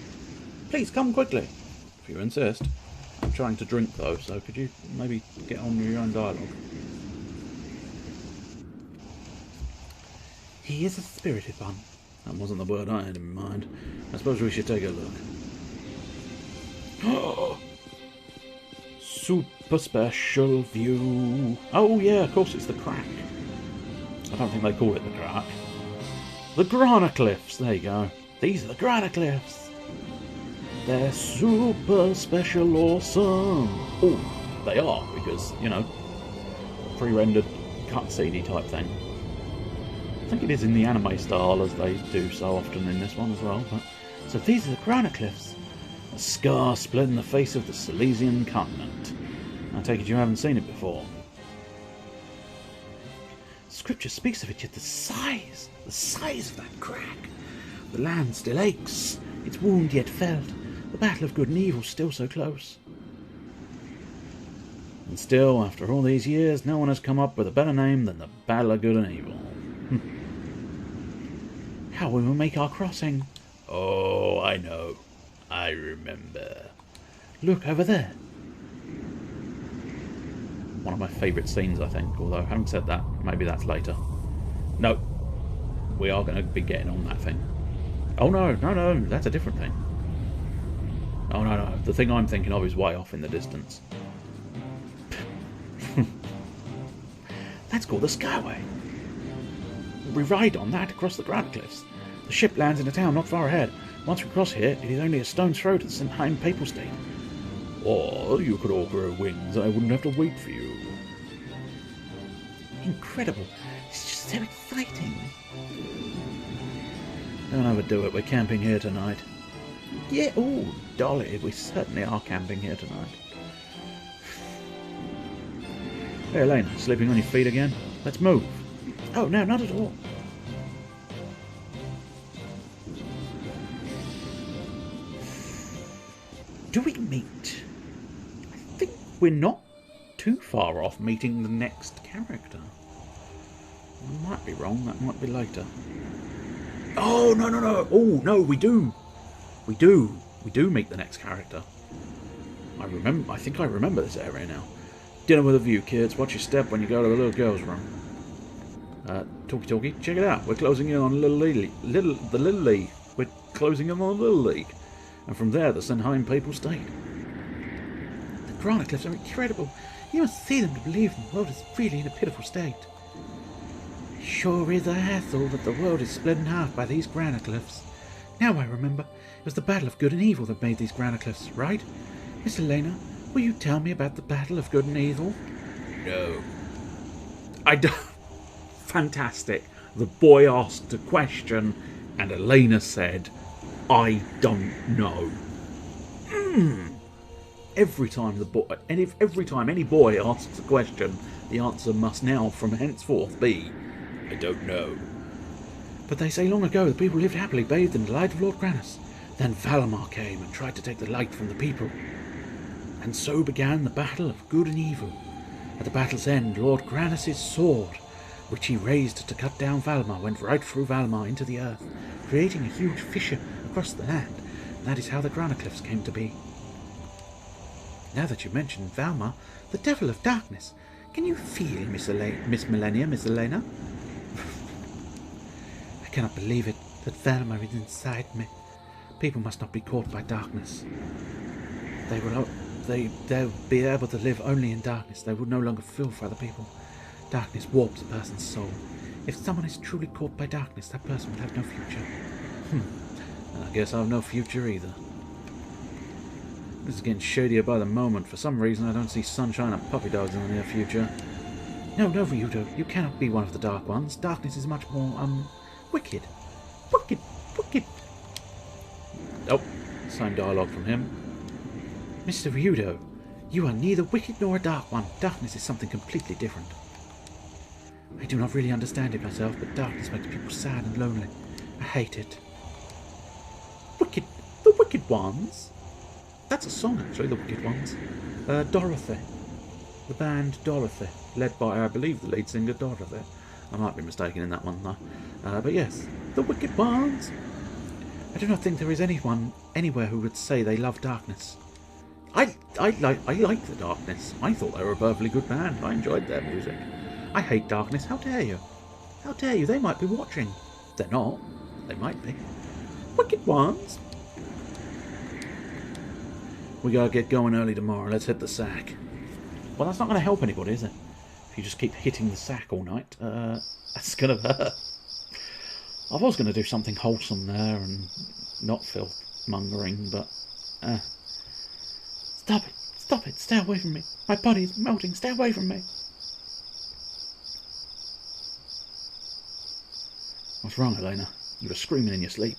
Please come quickly, if you insist. I'm trying to drink, though, so could you maybe get on with your own dialogue? He is a spirited one. That wasn't the word I had in mind. I suppose we should take a look. Super special view. Oh, yeah, of course it's the crack. I don't think they call it the crack. The Grana Cliffs, there you go. These are the Grana Cliffs. They're super special awesome. Oh, they are, because, pre-rendered cutscene type thing. I think it is in the anime style, as they do so often in this one as well. But so these are the Grana Cliffs. A scar split in the face of the Silesian continent. I take it you haven't seen it before. Scripture speaks of it, yet the size of that crack. The land still aches, its wound yet felt, the battle of good and evil still so close. And still, after all these years, no one has come up with a better name than the Battle of Good and Evil. How we will make our crossing? Oh, I know. I remember. Look, over there. One of my favourite scenes, I think, although having said that, maybe that's later. No. We are going to be getting on that thing. Oh no, that's a different thing. Oh no, the thing I'm thinking of is way off in the distance. That's called the Skyway. We ride on that across the Grant Cliffs. The ship lands in a town not far ahead. Once we cross here, it is only a stone's throw to the St. Hein Papal State. Or you could all grow wings and I wouldn't have to wait for you. Incredible. It's just so exciting. Don't overdo it, we're camping here tonight. Yeah, oh, Dolly, we certainly are camping here tonight. Hey, Elena, sleeping on your feet again? Let's move. Oh, no, not at all. Do we meet? I think we're not too far off meeting the next character. I might be wrong, that might be later. Oh, no. Oh, no, we do. We do meet the next character. I think I remember this area now. Dinner with a view, kids. Watch your step when you go to the little girl's room. Talkie, check it out. We're closing in on the Little League. We're closing in on the Little League. And from there, the Senheim Papal State. The granite cliffs are incredible. You must see them to believe the world is really in a pitiful state. Sure is a hassle that the world is split in half by these granite cliffs. Now I remember, it was the battle of good and evil that made these granite cliffs, right? Miss Elena, will you tell me about the battle of good and evil? No. I don't... Fantastic. The boy asked a question and Elena said, I don't know. Every time every time any boy asks a question, the answer must now from henceforth be, I don't know. But they say long ago the people lived happily, bathed in the light of Lord Granus. Then Valamar came and tried to take the light from the people. And so began the battle of good and evil. At the battle's end, Lord Granus' sword, which he raised to cut down Valamar, went right through Valamar into the earth, creating a huge fissure across the land. And that is how the Granite Cliffs came to be. Now that you mention Valamar, the Devil of Darkness, can you feel Miss Elena? I cannot believe it, that Valamar is inside me. People must not be caught by darkness. They'll be able to live only in darkness. They will no longer feel for other people. Darkness warps a person's soul. If someone is truly caught by darkness, that person will have no future. And I guess I have no future either. This is getting shadier by the moment. For some reason, I don't see sunshine and puppy dogs in the near future. No, Ryudo, you cannot be one of the Dark Ones. Darkness is much more, wicked. Wicked. Oh, same dialogue from him. Mr. Ryudo, you are neither wicked nor a Dark One. Darkness is something completely different. I do not really understand it myself, but darkness makes people sad and lonely. I hate it. The Wicked Ones? That's a song, actually, The Wicked Ones. Dorothy. The band Dorothy, led by, I believe, the lead singer Dorothy. I might be mistaken in that one, though. But yes, The Wicked Ones. I do not think there is anyone anywhere who would say they love darkness. I like the Darkness. I thought they were a perfectly good band. I enjoyed their music. I hate darkness. How dare you? How dare you? They might be watching. They're not. They might be. Wicked Ones. We gotta get going early tomorrow. Let's hit the sack. Well, that's not going to help anybody, is it? If you just keep hitting the sack all night, that's going to hurt. I was going to do something wholesome there and not filth mongering, but stop it, stay away from me. My body is melting. Stay away from me. What's wrong, Elena? You were screaming in your sleep.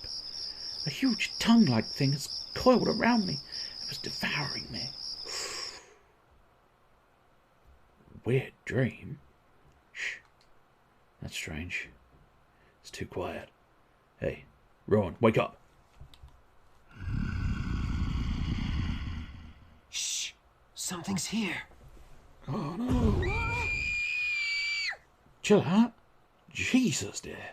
A huge tongue-like thing has coiled around me. It was devouring me. Weird dream. Shh. That's strange. It's too quiet. Hey, Rowan, wake up. Shh. Something's here. Oh no. Chill out. Jesus, dear.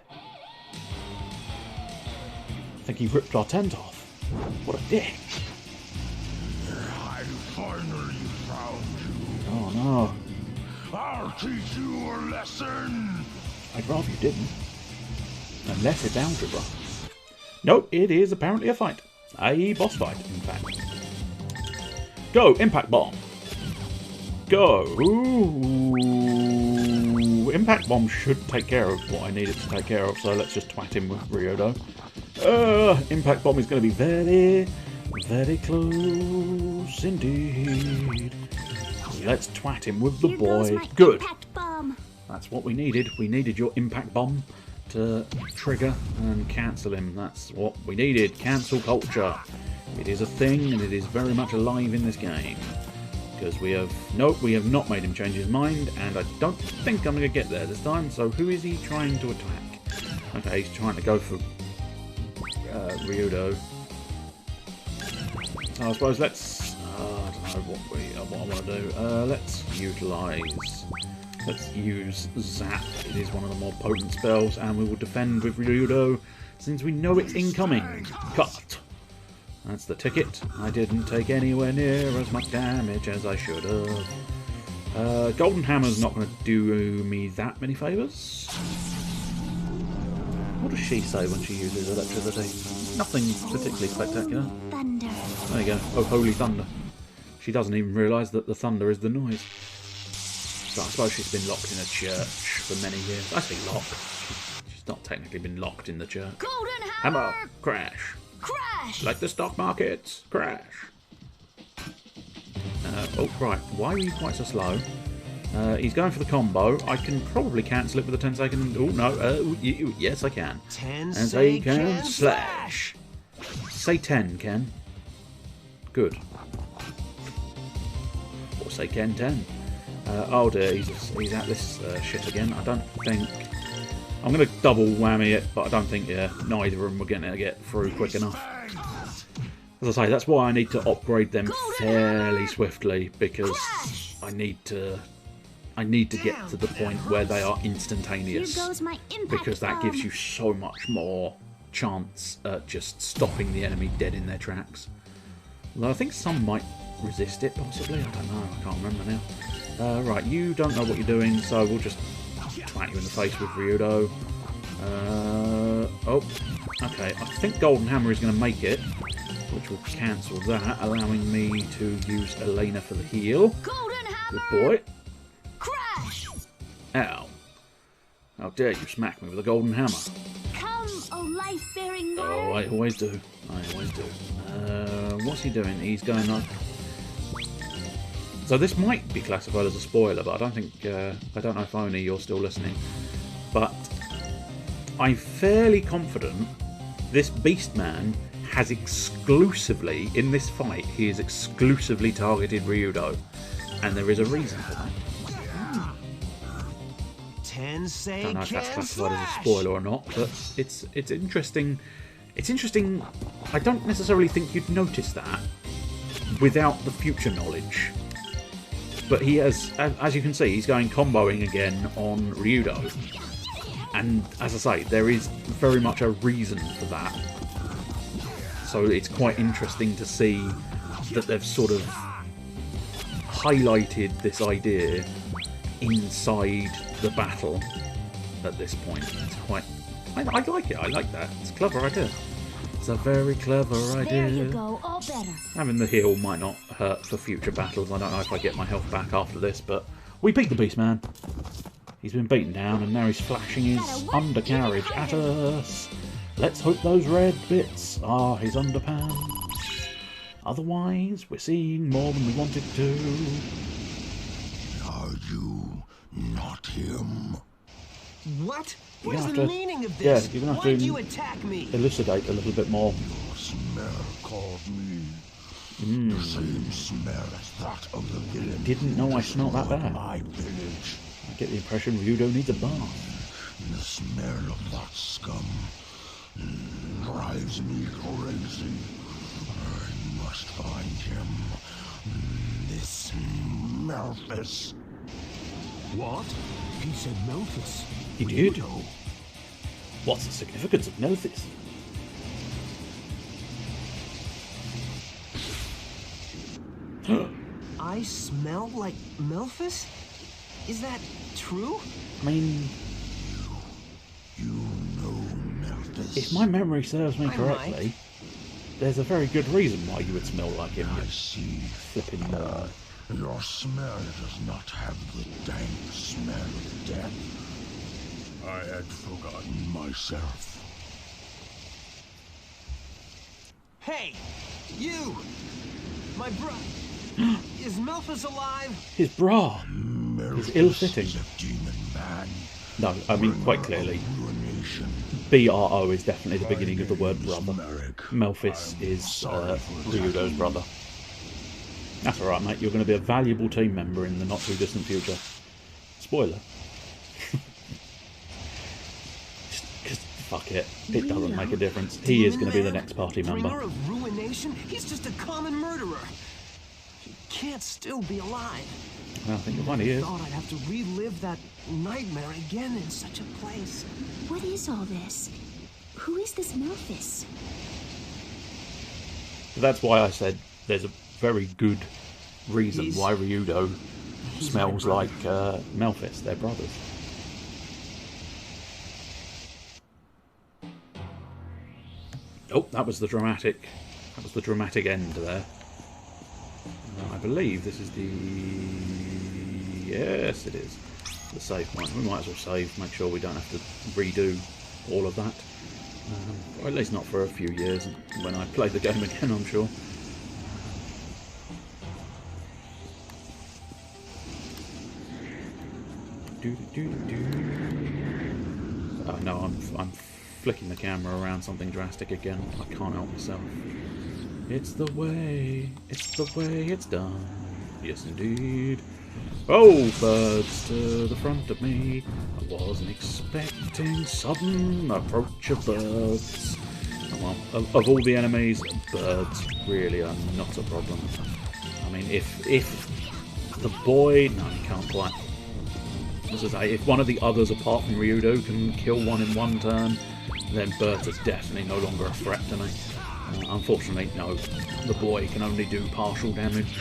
I think he ripped our tent off. What a dick. I finally found you. Oh no. I'll teach you a lesson. I'd rather you didn't. Unless it's algebra. Nope, it is apparently a fight. A boss fight, in fact. Go, Impact Bomb. Go. Ooh. Impact Bomb should take care of what I need it to take care of, so let's just twat him with Ryodo. Impact Bomb is going to be very, very close indeed. Let's twat him with the boy. Good. That's what we needed. We needed your Impact Bomb to trigger and cancel him. That's what we needed. Cancel culture. It is a thing and it is very much alive in this game. Because we have not made him change his mind, and I don't think I'm going to get there this time. So who is he trying to attack? Okay, he's trying to go for Ryudo. So I suppose let's I don't know what I want to do. Let's use Zap. It is one of the more potent spells, and we will defend with Ryudo since we know it's incoming. Cut. That's the ticket. I didn't take anywhere near as much damage as I should have. Golden Hammer's not going to do me that many favours. What does she say when she uses electricity? Nothing particularly spectacular. Thunder. There you go. Oh, holy thunder. She doesn't even realise that the thunder is the noise. So I suppose she's been locked in a church for many years. I say locked. She's not technically been locked in the church. Golden hammer. Hammer! Crash! Crash. Like the stock markets! Crash! Oh, right. Why are you quite so slow? He's going for the combo. I can probably cancel it with a 10-second... Oh, no. Yes, I can. 10-second slash. Say 10, Ken. Good. Or say Ken 10. Oh dear, he's at this shit again. I don't think... I'm going to double whammy it, but I don't think, neither of them are going to get through quick enough. As I say, that's why I need to upgrade them fairly swiftly, because I need to get to the point where they are instantaneous, because that gives you so much more chance at just stopping the enemy dead in their tracks. Although I think some might resist it, possibly. I don't know. I can't remember now. Right, you don't know what you're doing, so we'll just twat you in the face with Ryudo. Oh, okay. I think Golden Hammer is going to make it, which will cancel that, allowing me to use Elena for the heal. Golden hammer. Good boy. Crash. Ow. How dare you smack me with a golden hammer. Come, oh life-bearing matter. Oh, I always do. I always do. What's he doing? He's going up. So this might be classified as a spoiler, but I don't think... I don't know if only you're still listening. But I'm fairly confident this Beastman has exclusively, in this fight, he has exclusively targeted Ryudo. And there is a reason for that. I don't know if that's classified as a spoiler or not, but it's interesting. It's interesting. I don't necessarily think you'd notice that without the future knowledge. But he has, as you can see, he's going comboing again on Ryudo. And as I say, there is very much a reason for that. So it's quite interesting to see that they've sort of highlighted this idea inside the battle at this point. It's quite... I like it. I like that. It's a clever idea. It's a very clever idea. There you go. All better. Having the heal might not hurt for future battles. I don't know if I get my health back after this, but we beat the Beastman. He's been beaten down and now he's flashing his undercarriage at us. Let's hope those red bits are his underpants. Otherwise, we're seeing more than we wanted to. Are you not him? What? You're What is gonna the have to- meaning of yeah, this? you're gonna have Why'd to you attack me? Elucidate a little bit more. Your smell called me. The same smell as that of the villain. Didn't know I smelled that bad. My village. I get the impression Ryudo needs a bath. The smell of that scum drives me crazy. I must find him. This Memphis. What? He said Memphis. He did? What's the significance of Memphis? I smell like Memphis? Is that true? I mean, You know Memphis. if my memory serves me I correctly, there's a very good reason why you would smell like him, I you see. flipping moron. Your smell does not have the dank smell of death. I had forgotten myself. Hey, you! My bro... Is Memphis alive? His bra! Memphis ill-fitting. is a demon man. No, I mean quite clearly. Ruination. BRO is definitely the beginning of the word My name brother. Merrick. Melphis I'm is sorry for Ryudo's attacking brother. That's alright, mate. You're going to be a valuable team member in the not-too-distant future. Spoiler. Just fuck it. It doesn't make a difference. He is going to be the next party member. Bringer of ruination? He's just a common murderer. He can't still be alive. I think you'll find he I is. thought I'd have to relive that nightmare again in such a place. What is all this? Who is this Memphis? That's why I said there's a very good reason He's- why Ryudo smells like Melphis, their brothers. Oh, that was the dramatic end there. I believe this is the... Yes, it is. The save point. We might as well save, make sure we don't have to redo all of that. Or at least not for a few years when I play the game again, I'm sure. Oh no, I'm flicking the camera around something drastic again. I can't help myself. It's the way it's done. Yes, indeed. Oh, birds to the front of me. I wasn't expecting sudden approach of birds. Oh, well, of all the enemies, birds really are not a problem. I mean, if the boy... No, you can't quite. As I say, if one of the others apart from Ryudo can kill one in one turn, then birds are definitely no longer a threat to me. Unfortunately, no, the boy can only do partial damage,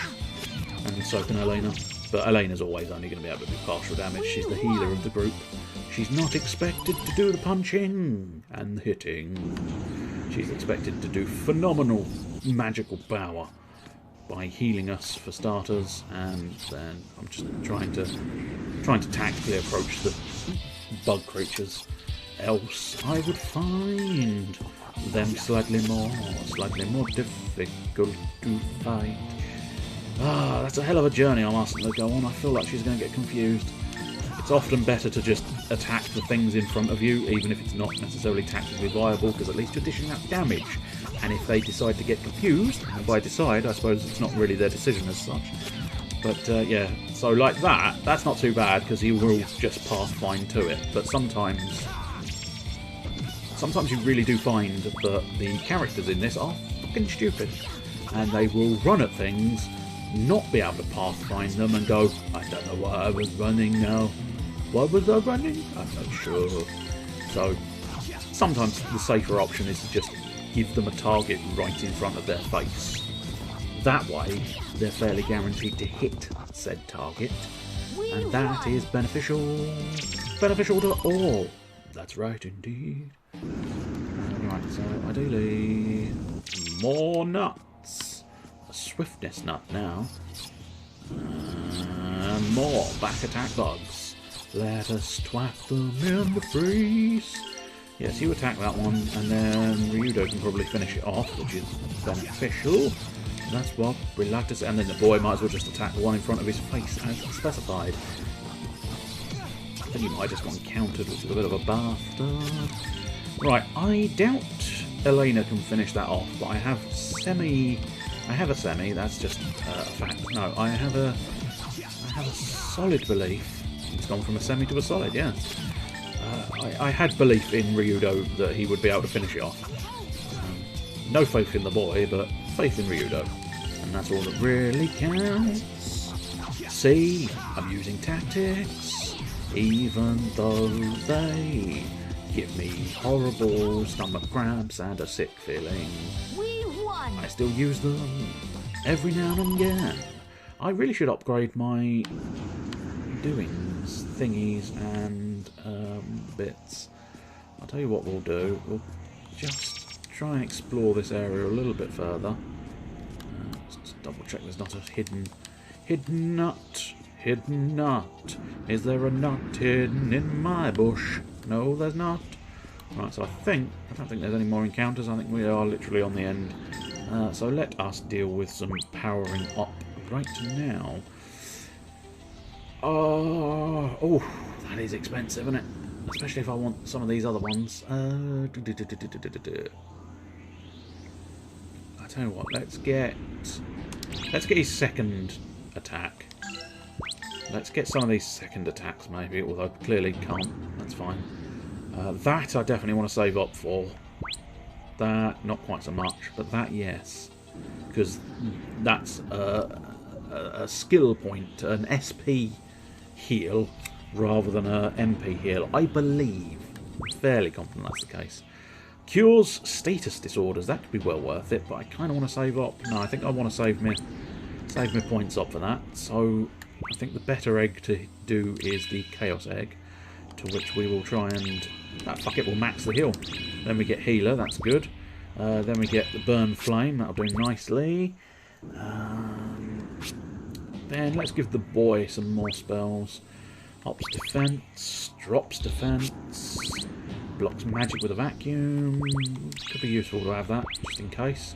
and so can Elena. But Elena's always only going to be able to do partial damage. She's the healer of the group. She's not expected to do the punching and the hitting. She's expected to do phenomenal magical power by healing us for starters, and then I'm just trying to tactically approach the bug creatures. Else I would find them slightly more difficult to fight. Ah, that's a hell of a journey I'm asking her to go on. I feel like she's going to get confused. It's often better to just attack the things in front of you, even if it's not necessarily tactically viable, because at least you're dishing out damage. And if they decide to get confused, and by decide, I suppose it's not really their decision as such. But yeah, so like that, that's not too bad, because he will just pass fine to it. But sometimes you really do find that the characters in this are fucking stupid. And they will run at things, not be able to pathfind them, and go, I don't know why I was running now. Why was I running? I'm not sure. So sometimes the safer option is to just give them a target right in front of their face. That way, they're fairly guaranteed to hit said target, and that is beneficial to all. That's right, indeed. Right, so ideally, more nuts. A swiftness nut now. And more back attack bugs. Let us twat them in the face. Yes, you attack that one, and then Ryudo can probably finish it off, which is beneficial. That's what we like to say. And then the boy might as well just attack the one in front of his face as specified. I think he might have just gone countered, which is a bit of a bastard. Right, I doubt Elena can finish that off, but I have a semi, that's just a fact. No, I have a solid belief. It's gone from a semi to a solid, yeah. I had belief in Ryudo that he would be able to finish it off. No faith in the boy, but faith in Ryudo. And that's all that really counts. See, I'm using tactics, even though they give me horrible stomach cramps and a sick feeling. We won. I still use them every now and again. I really should upgrade my doings, thingies, and bits. I'll tell you what we'll do. We'll just try and explore this area a little bit further. Just double check there's not a hidden nut. Hidden nut. Is there a nut hidden in my bush? No, there's not. Right, so I don't think there's any more encounters. I think we are literally on the end. So let us deal with some powering up right now. Oh, that is expensive, isn't it? Especially if I want some of these other ones. I tell you what, let's get his second attack. Let's get some of these second attacks, maybe, although clearly can't. That's fine. That I definitely want to save up for. That, not quite so much, but that, yes. Because that's a skill point, an SP heal, rather than a MP heal. I believe. I'm fairly confident that's the case. Cures status disorders. That could be well worth it, but I kind of want to save up. No, I think I want to save me points up for that. So I think the better egg to do is the Chaos Egg, to which we will try and... fuck it, we'll max the heal. Then we get Healer, that's good. Then we get the Burn Flame, that'll do nicely. Then let's give the boy some more spells. Ops Defense, Drops Defense, blocks magic with a vacuum. Could be useful to have that, just in case.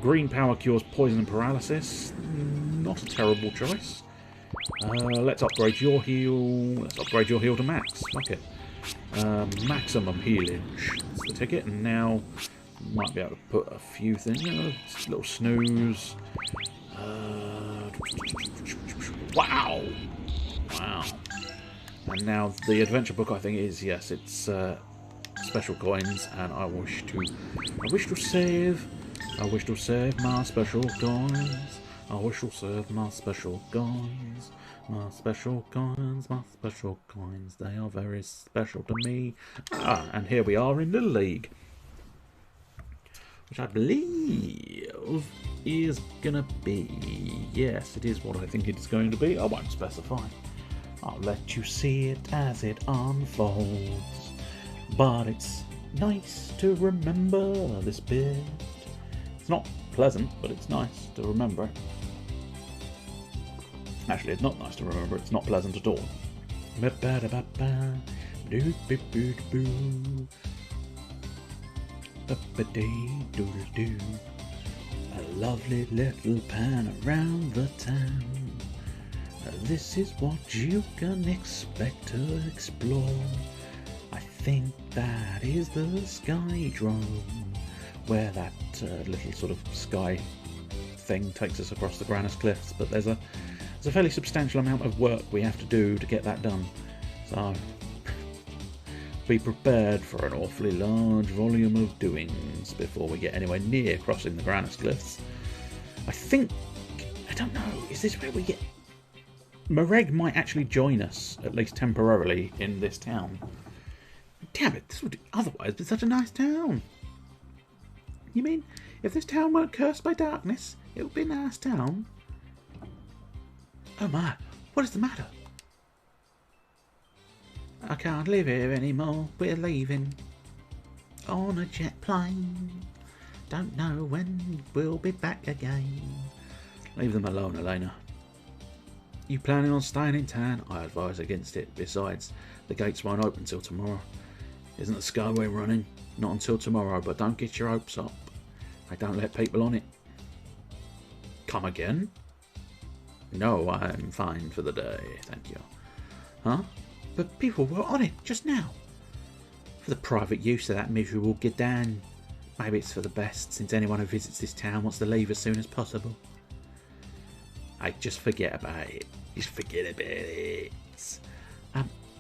Green Power cures poison and paralysis. Not a terrible choice. Let's upgrade your heal. Let's upgrade your heal to max. Fuck it. Maximum healage. That's the ticket. And now might be able to put a few things. Little snooze. Wow. Wow. And now the adventure book, I think, is, yes, it's special coins, and I wish to save my special coins. I wish to save my special coins. My special coins, they are very special to me. And here we are in the league, which I believe is gonna be, yes, it is what I think it's going to be. I won't specify. I'll let you see it as it unfolds. But it's nice to remember this bit. It's not pleasant, but it's nice to remember it. Actually, it's not nice to remember. It's not pleasant at all. A lovely little pan around the town. This is what you can expect to explore. I think that is the Skydrome, where that little sort of sky thing takes us across the Granus Cliffs. But there's a fairly substantial amount of work we have to do to get that done. So be prepared for an awfully large volume of doings before we get anywhere near crossing the Granus Cliffs. I don't know, is this where we get... Moreg might actually join us, at least temporarily, in this town. Damn it, this would otherwise be such a nice town. You mean, if this town weren't cursed by darkness, it would be a nice town? Oh my, what is the matter? I can't live here anymore, we're leaving. On a jet plane. Don't know when we'll be back again. Leave them alone, Elena. You planning on staying in town? I advise against it. Besides, the gates won't open till tomorrow. Isn't the Skyway running? Not until tomorrow, but don't get your hopes up. I don't let people on it. Come again? No, I'm fine for the day, thank you. Huh? But people were on it just now. For the private use of that miserable Gidan. Maybe it's for the best, since anyone who visits this town wants to leave as soon as possible. Hey, just forget about it. Just forget about it.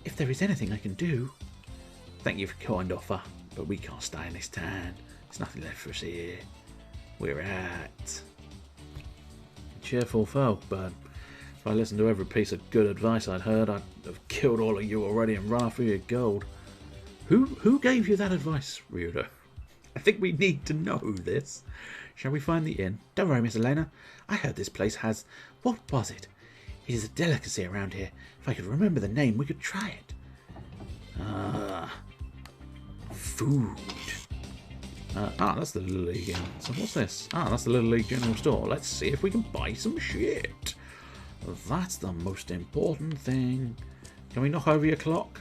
If there is anything I can do... Thank you for your kind offer, but we can't stay in this town. There's nothing left for us here. We're out. Cheerful folk, but if I listened to every piece of good advice I'd heard, I'd have killed all of you already and run off with your gold. Who gave you that advice, Ryudo? I think we need to know this. Shall we find the inn? Don't worry, Miss Elena. I heard this place has... What was it? It is a delicacy around here. If I could remember the name, we could try it. Food. That's the Little League Inn. So what's this? That's the Little League General Store. Let's see if we can buy some shit. That's the most important thing. Can we knock over your clock?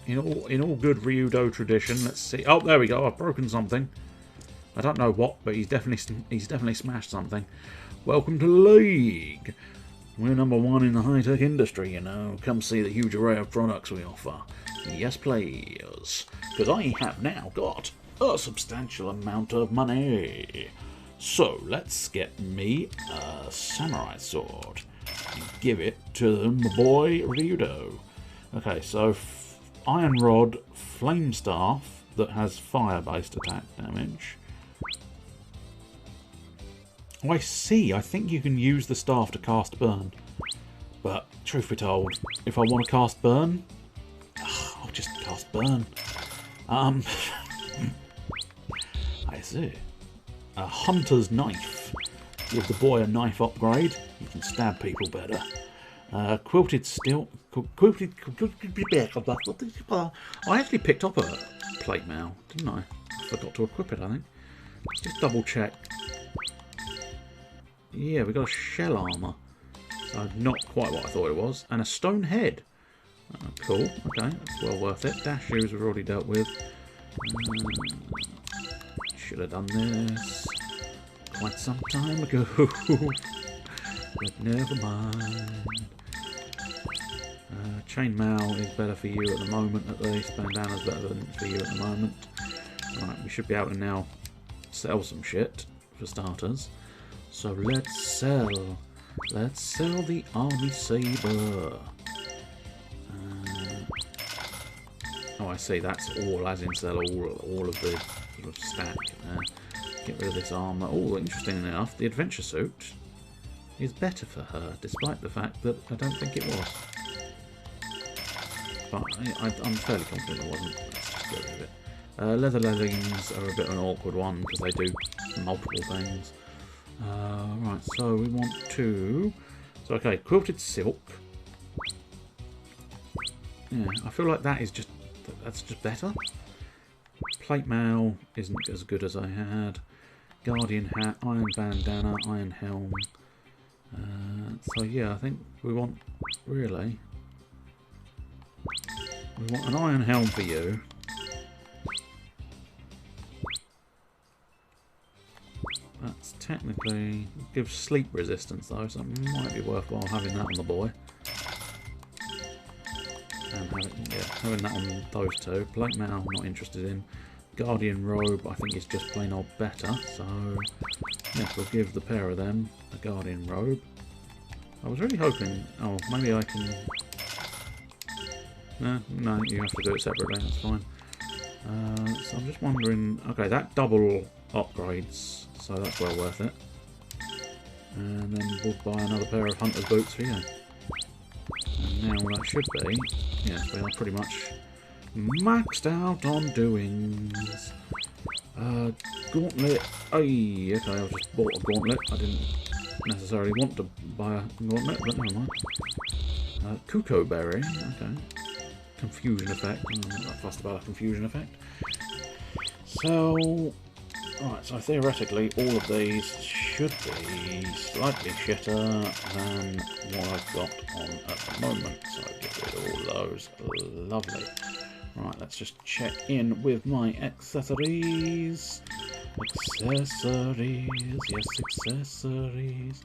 In all good Ryudo tradition, let's see. Oh, there we go. I've broken something. I don't know what, but he's definitely smashed something. Welcome to the League. We're #1 in the high-tech industry, you know. Come see the huge array of products we offer. Yes, please. Because I have now got a substantial amount of money. So let's get me a samurai sword. Give it to my boy Ryudo. Okay, so iron rod, flame staff that has fire-based attack damage. Oh, I see. I think you can use the staff to cast burn. But, truth be told, if I want to cast burn, I'll just cast burn. I see. A hunter's knife. Give the boy a knife upgrade. He can stab people better. Quilted steel. Quilted. I actually picked up a plate mail, didn't I? I forgot to equip it, I think. Let's just double check. Yeah, we got a shell armour. So not quite what I thought it was. And a stone head. Cool. Okay, that's well worth it. Dash shoes we've already dealt with. Should have done this quite some time ago. But never mind. Chainmail is better for you at the moment, at least. Bandana's better for you at the moment. Right, we should be able to now sell some shit, for starters. So let's sell. Let's sell the army saber. Oh, I see. That's all, as in sell all of the sort of stack. Get rid of this armour. Oh, interesting enough, the adventure suit is better for her, despite the fact that I don't think it was. But I'm fairly confident it wasn't. Let's just get rid of it. Leather leggings are a bit of an awkward one because they do multiple things. Right, so we want to... So, okay, quilted silk. Yeah, I feel like that's just better. Plate mail isn't as good as I had. Guardian hat, iron bandana, iron helm. So yeah, I think we want, really... We want an iron helm for you. That's technically... gives sleep resistance though, so it might be worthwhile having that on the boy. And having that on those two. Plate mail, I'm not interested in. Guardian robe, I think is just plain old better, so... Yes, we'll give the pair of them a Guardian robe. I was really hoping... Oh, maybe I can... No, you have to do it separately, that's fine. So I'm just wondering... Okay, that double upgrades, so that's well worth it. And then we'll buy another pair of hunter's boots for you. And now that should be... Yes, we are pretty much maxed out on doings. Gauntlet. Okay, I just bought a gauntlet. I didn't necessarily want to buy a gauntlet, but never mind. Cuckoo berry. Okay. Confusion effect. I'm not that fussed about a confusion effect. So, right. So theoretically, all of these should be slightly shitter than what I've got on at the moment. So get rid of all those. Lovely. Right, let's just check in with my accessories. Accessories, yes, accessories.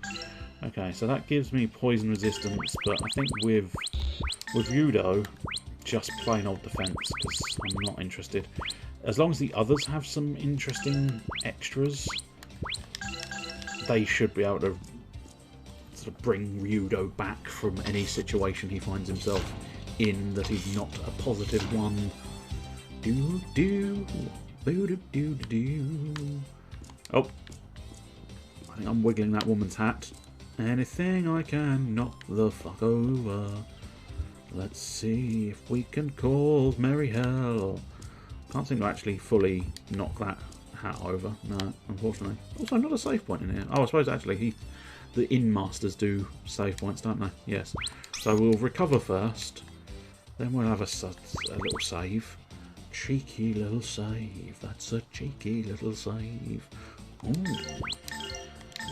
Okay, so that gives me poison resistance, but I think with Yudo, just plain old defense, because I'm not interested. As long as the others have some interesting extras, they should be able to sort of bring Yudo back from any situation he finds himself in that is not a positive one. Oh, I think I'm wiggling that woman's hat. Anything I can knock the fuck over. Let's see if we can cause merry hell. Can't seem to actually fully knock that hat over. No, unfortunately. Also, not a save point in here. Oh, I suppose actually the inn masters do save points, don't they? Yes. So we'll recover first. Then we'll have a little save. Cheeky little save. That's a cheeky little save. Ooh.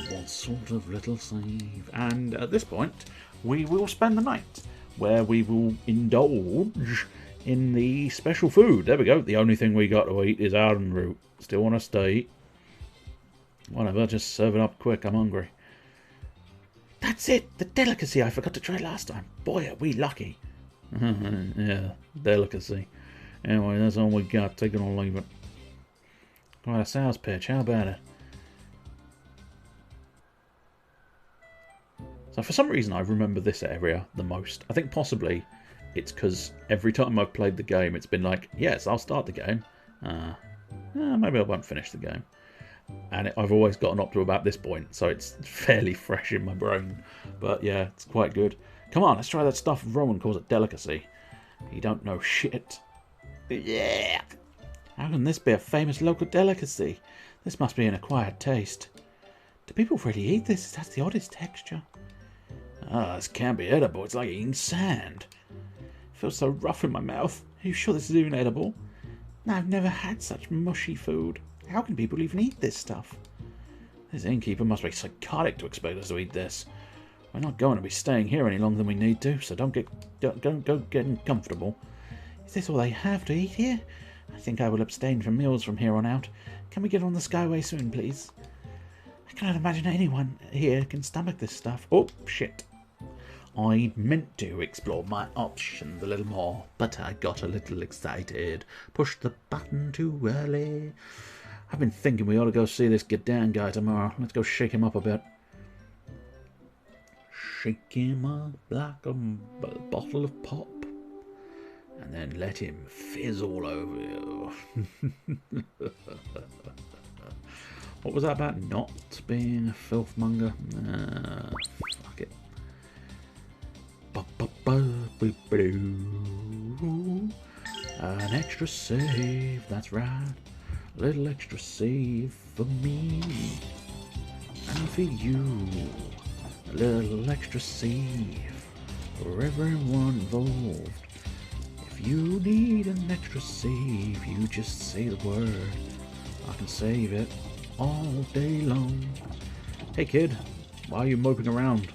What sort of little save? And at this point, we will spend the night, where we will indulge in the special food. There we go. The only thing we got to eat is arden root. Still want to stay. Whatever, just serve it up quick. I'm hungry. That's it. The delicacy I forgot to try last time. Boy, are we lucky. Yeah, delicacy. Anyway, that's all we got. Take it or leave it. Right, a sales pitch. How about it? So for some reason I remember this area the most. I think possibly it's because every time I've played the game it's been like, yes, I'll start the game. Maybe I won't finish the game. And I've always gotten up to about this point, so it's fairly fresh in my brain. But yeah, it's quite good. Come on, let's try that stuff Rowan calls it delicacy. You don't know shit. Yeah. How can this be a famous local delicacy? This must be an acquired taste. Do people really eat this? It has the oddest texture. Ah, this can't be edible. It's like eating sand. It feels so rough in my mouth. Are you sure this is even edible? No, I've never had such mushy food. How can people even eat this stuff? This innkeeper must be psychotic to expect us to eat this. We're not going to be staying here any longer than we need to, so don't get uncomfortable. Is this all they have to eat here? I think I will abstain from meals from here on out. Can we get on the Skyway soon, please? I cannot imagine anyone here can stomach this stuff. Oh, shit. I meant to explore my options a little more, but I got a little excited. Pushed the button too early. I've been thinking we ought to go see this Get Down guy tomorrow. Let's go shake him up a bit. Shake him up like a bottle of pop. And then let him fizz all over you. What was that about not being a filthmonger? Fuck it. An extra save, that's right. A little extra save for me. And for you. A little extra save for everyone involved. If you need an extra save, you just say the word. I can save it all day long. Hey kid, why are you moping around?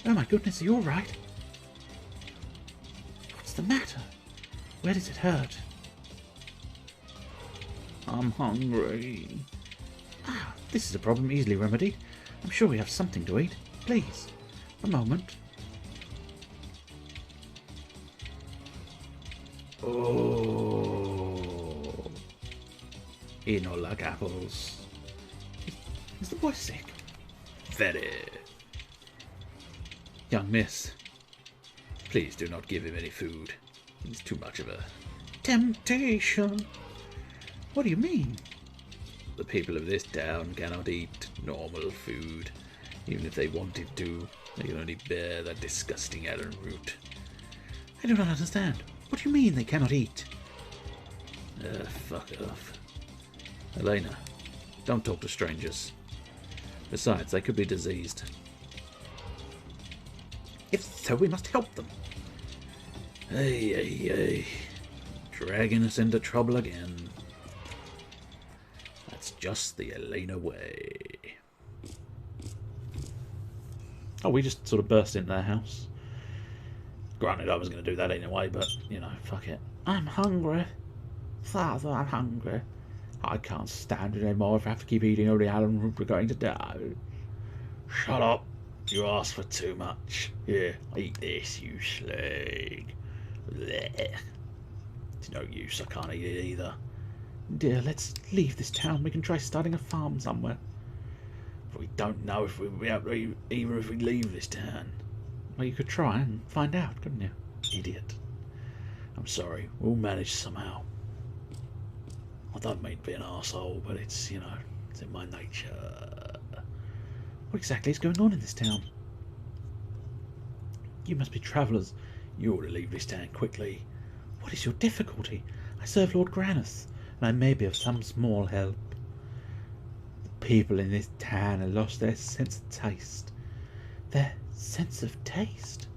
Oh my goodness, are you alright? What's the matter? Where does it hurt? I'm hungry. Ah, this is a problem easily remedied. I'm sure we have something to eat. Please, a moment. Oh, you don't like apples. Is the boy sick? Very. Young miss, please do not give him any food. He's too much of a temptation. What do you mean? The people of this town cannot eat normal food. Even if they wanted to, they can only bear that disgusting allen root. I do not understand. What do you mean they cannot eat? Fuck off. Elena, don't talk to strangers. Besides, they could be diseased. If so, we must help them. Hey. Dragging us into trouble again. That's just the Elena way. Oh, we just sort of burst into their house. Granted, I was going to do that anyway, but, you know, fuck it. I'm hungry. Father, I'm hungry. I can't stand it anymore. If I have to keep eating only allen root, we're going to die. Shut up. You asked for too much. Here, eat this, you slag. Blech. It's no use, I can't eat it either. Dear, let's leave this town. We can try starting a farm somewhere. But we don't know if we'll be able to even if we leave this town. Well, you could try and find out, couldn't you? Idiot. I'm sorry, we'll manage somehow. I don't mean to be an arsehole, but it's, you know, it's in my nature. What exactly is going on in this town? You must be travellers. You ought to leave this town quickly. What is your difficulty? I serve Lord Granus, and I may be of some small help. The people in this town have lost their sense of taste. Their sense of taste?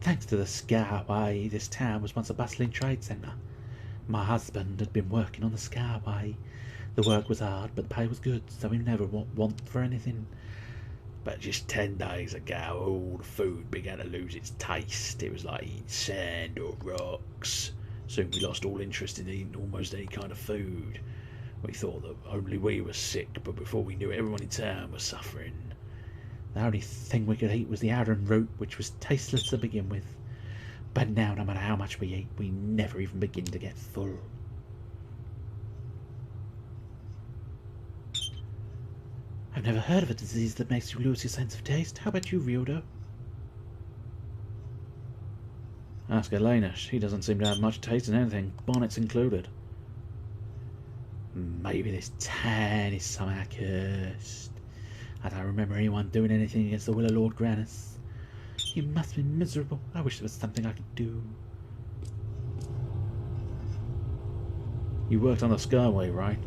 Thanks to the Skyway, this town was once a bustling trade centre. My husband had been working on the Skyway. The work was hard, but the pay was good, so we never want for anything. But just 10 days ago, all the food began to lose its taste. It was like eating sand or rocks. Soon we lost all interest in eating almost any kind of food. We thought that only we were sick, but before we knew it, everyone in town was suffering. The only thing we could eat was the allen root, which was tasteless to begin with. But now, no matter how much we eat, we never even begin to get full. I've never heard of a disease that makes you lose your sense of taste. How about you, Ryodo? Ask Elena. She doesn't seem to have much taste in anything, bonnets included. Maybe this town is somehow cursed. I don't remember anyone doing anything against the will of Lord Granus. You must be miserable. I wish there was something I could do. You worked on the Skyway, right?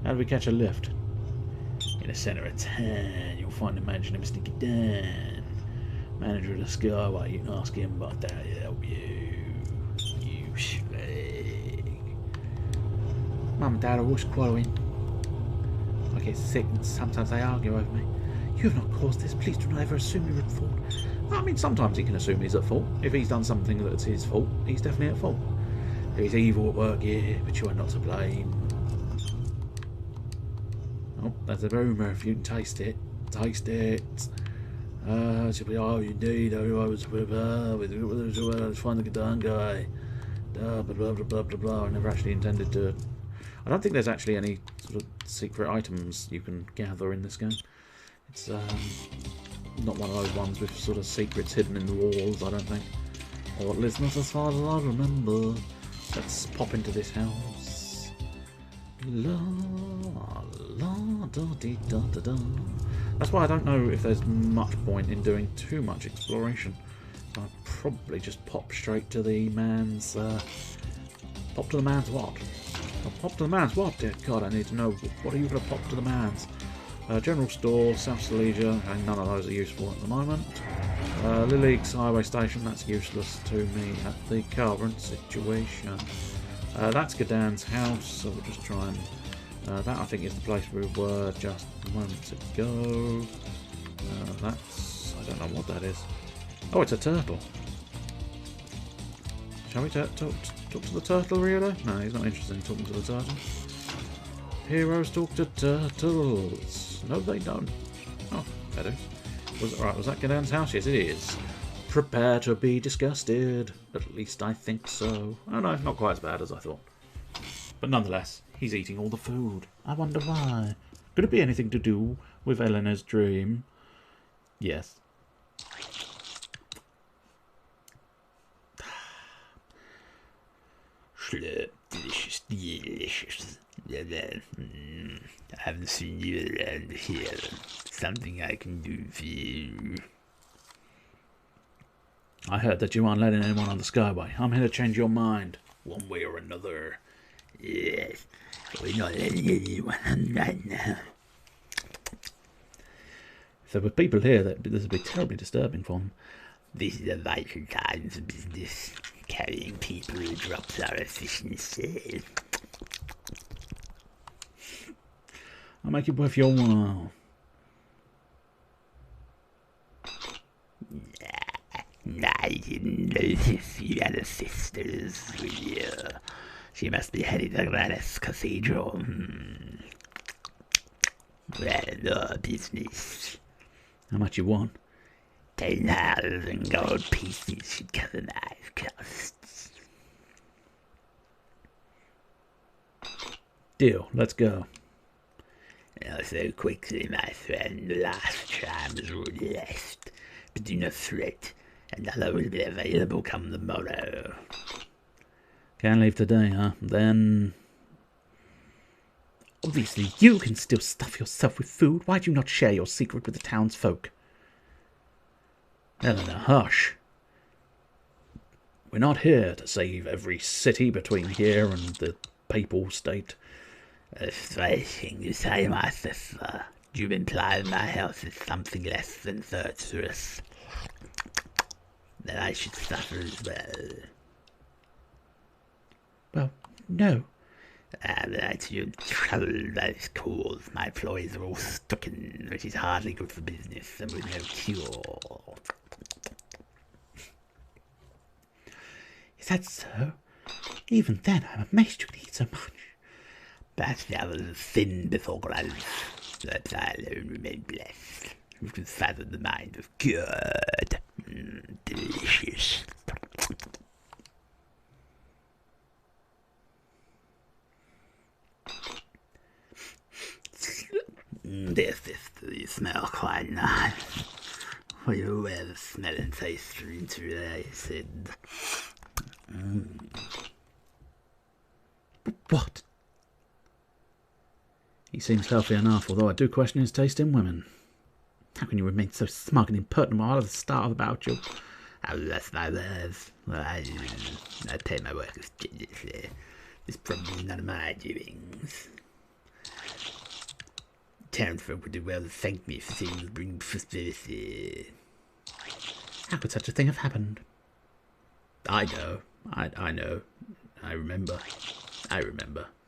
How did we catch a lift? In the centre of town, you'll find a mansion of Mr. Gidan. manager of the Skyway. You can ask him about that. He'll help you. You slag. Mum and Dad are always quarrelling. I get sick and sometimes they argue over me. You have not caused this. Please do not ever assume you're at fault. I mean, sometimes he can assume he's at fault. If he's done something that's his fault, he's definitely at fault. There is evil at work here, but you are not to blame. Oh, there's a rumour. If you can taste it, taste it. She'll be, oh, indeed, I was with her, with find the Gadan guy. Blah, blah, blah, blah, blah, blah. I never actually intended to. I don't think there's actually any sort of secret items you can gather in this game. It's not one of those ones with sort of secrets hidden in the walls, I don't think. Or at least not as far as I remember. Let's pop into this house. La la da dee da da da. That's why I don't know if there's much point in doing too much exploration. I'll probably just pop straight to the man's. Pop to the man's what? I'll pop to the man's what? Dear God, I need to know. What are you going to pop to the man's? General store, South Silesia, and none of those are useful at the moment. Little League's highway station, that's useless to me at the current situation. That's Gadan's house, so we'll just try and... that I think is the place we were just moments ago. That's... I don't know what that is. Oh, it's a turtle. Shall we talk to the turtle, Riodo? No, he's not interested in talking to the turtle. Heroes talk to turtles. No, they don't. Oh, that is. Was that Gadan's house? Yes, it is. Prepare to be disgusted. At least I think so. Oh no, not quite as bad as I thought. But nonetheless, he's eating all the food. I wonder why. Could it be anything to do with Eleanor's dream? Yes. Delicious, delicious. I haven't seen you around here. Something I can do for you. I heard that you aren't letting anyone on the Skyway. I'm here to change your mind, one way or another. Yes, we're not letting anyone on right now. If there were people here, this would be terribly disturbing for them. This is a vital time for business. Carrying people who drops our efficiency. I'll make it worth your while. I didn't notice you had a sisters with you. She must be heading to Grandia's Cathedral. Well, no business. How much you want? 10,000 gold pieces should cover my costs. Deal, let's go. Not so quickly, my friend. The last time was already left. But do not fret. Another will be available come the morrow. Can't leave today, huh? Then... Obviously, you can still stuff yourself with food. Why do you not share your secret with the townsfolk? Eleanor, hush. We're not here to save every city between here and the Papal State. A strange thing to say, my sister. Do you imply my health is something less than virtuous? That I should suffer as well? Well, no. That you trouble that is caused. My employees are all stricken, which is hardly good for business, and with no cure. Is that so? Even then, I'm amazed you can eat so much. Perhaps there was a sin before growth, that I alone remain blessed, who can fathom the mind of good. Delicious. Dear sister, you smell quite nice. Were you aware the smell and taste are interrelated? What? He seems healthy enough, although I do question his taste in women. How can you remain so smug and impertinent while others starve about you? Oh, that's my words. Well, I pay my workers generously. It's probably none of my doings. Townfolk would do well to thank me for things bring prosperity. How could such a thing have happened? I know. I know. I remember.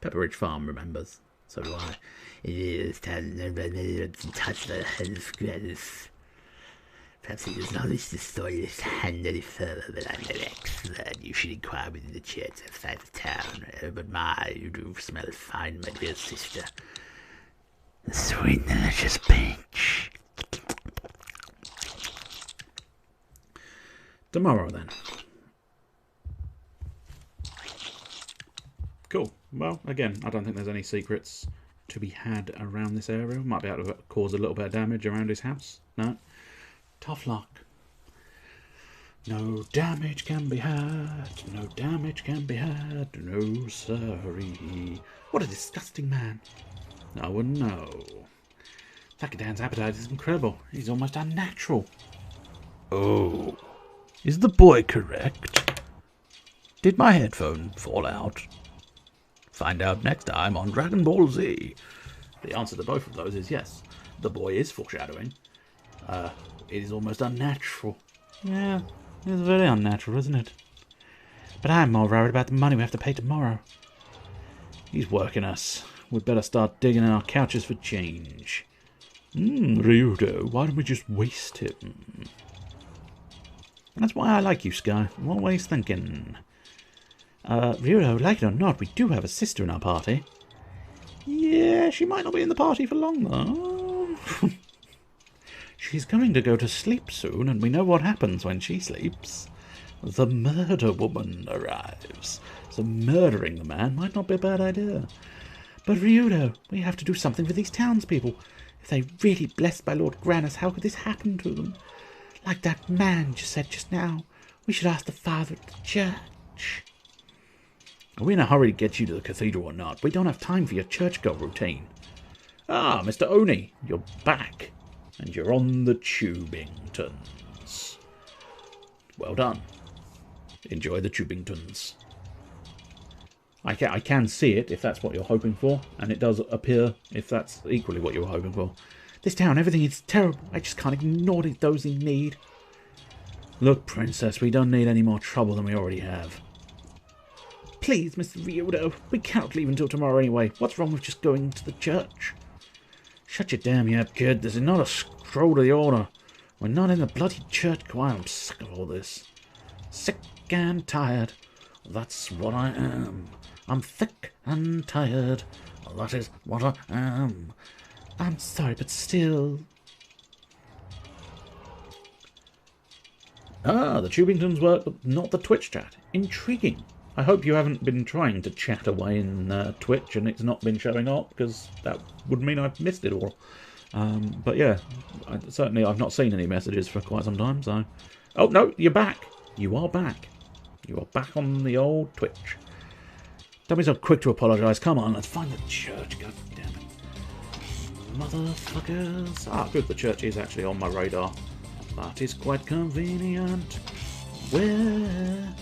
Pepperidge Farm remembers. So do I. Perhaps he does not wish to story this hand any further, but I know excellent. You should inquire within the church outside the town. But my, you do smell fine, my dear sister. The sweet, delicious peach. Tomorrow, then. Cool. Well, again, I don't think there's any secrets to be had around this area. Might be able to cause a little bit of damage around his house. No. Tough luck. No damage can be had. No damage can be had. No sorry. What a disgusting man. I wouldn't know. Thackadan's appetite is incredible. He's almost unnatural. Oh. Is the boy correct? Did my headphone fall out? Find out next time on Dragon Ball Z. The answer to both of those is yes. The boy is foreshadowing. It is almost unnatural. Yeah, it's very unnatural, isn't it? But I'm more worried about the money we have to pay tomorrow. He's working us. We'd better start digging in our couches for change. Ryudo, why don't we just waste him? That's why I like you, Sky. I'm always thinking. Ryudo, like it or not, we do have a sister in our party. Yeah, she might not be in the party for long, though. She's going to go to sleep soon, and we know what happens when she sleeps. The murder woman arrives, so murdering the man might not be a bad idea. But Ryudo, we have to do something for these townspeople. If they're really blessed by Lord Granus, how could this happen to them? Like that man just said just now, we should ask the father at the church. Are we in a hurry to get you to the cathedral or not? We don't have time for your churchgoer routine. Ah, Mr. Oni, you're back. And you're on the Tubingtons. Well done. Enjoy the Tubingtons. I can see it if that's what you're hoping for, and it does appear if that's equally what you were hoping for. This town, everything is terrible. I just can't ignore those in need. Look, Princess, we don't need any more trouble than we already have. Please, Mr. Ryudo, we cannot leave until tomorrow anyway. What's wrong with just going to the church? Shut your damn yap, kid. This is not a scroll to the order. We're not in the bloody church choir. I'm sick of all this. Sick and tired. That's what I am. I'm thick and tired. That is what I am. I'm sorry, but still. Ah, the Tubingtons work, but not the Twitch chat. Intriguing. I hope you haven't been trying to chat away in Twitch and it's not been showing up, because that would mean I've missed it all. But yeah, certainly I've not seen any messages for quite some time, so... Oh, no, you're back. You are back. You are back on the old Twitch. Don't be so quick to apologise. Come on, let's find the church. God damn it. Motherfuckers. Ah, good, the church is actually on my radar. That is quite convenient. Where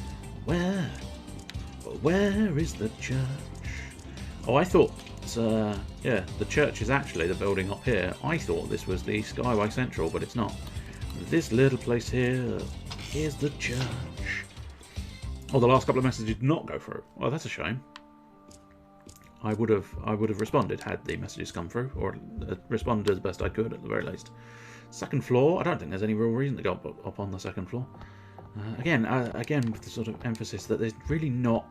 is the church? Oh, I thought, yeah, the church is actually the building up here. I thought this was the Skyway Central, but it's not. This little place here is the church. Oh, the last couple of messages did not go through. Well, that's a shame. I would have responded had the messages come through, or responded as best I could at the very least. Second floor. I don't think there's any real reason to go up on the second floor. Again, with the sort of emphasis that there's really not,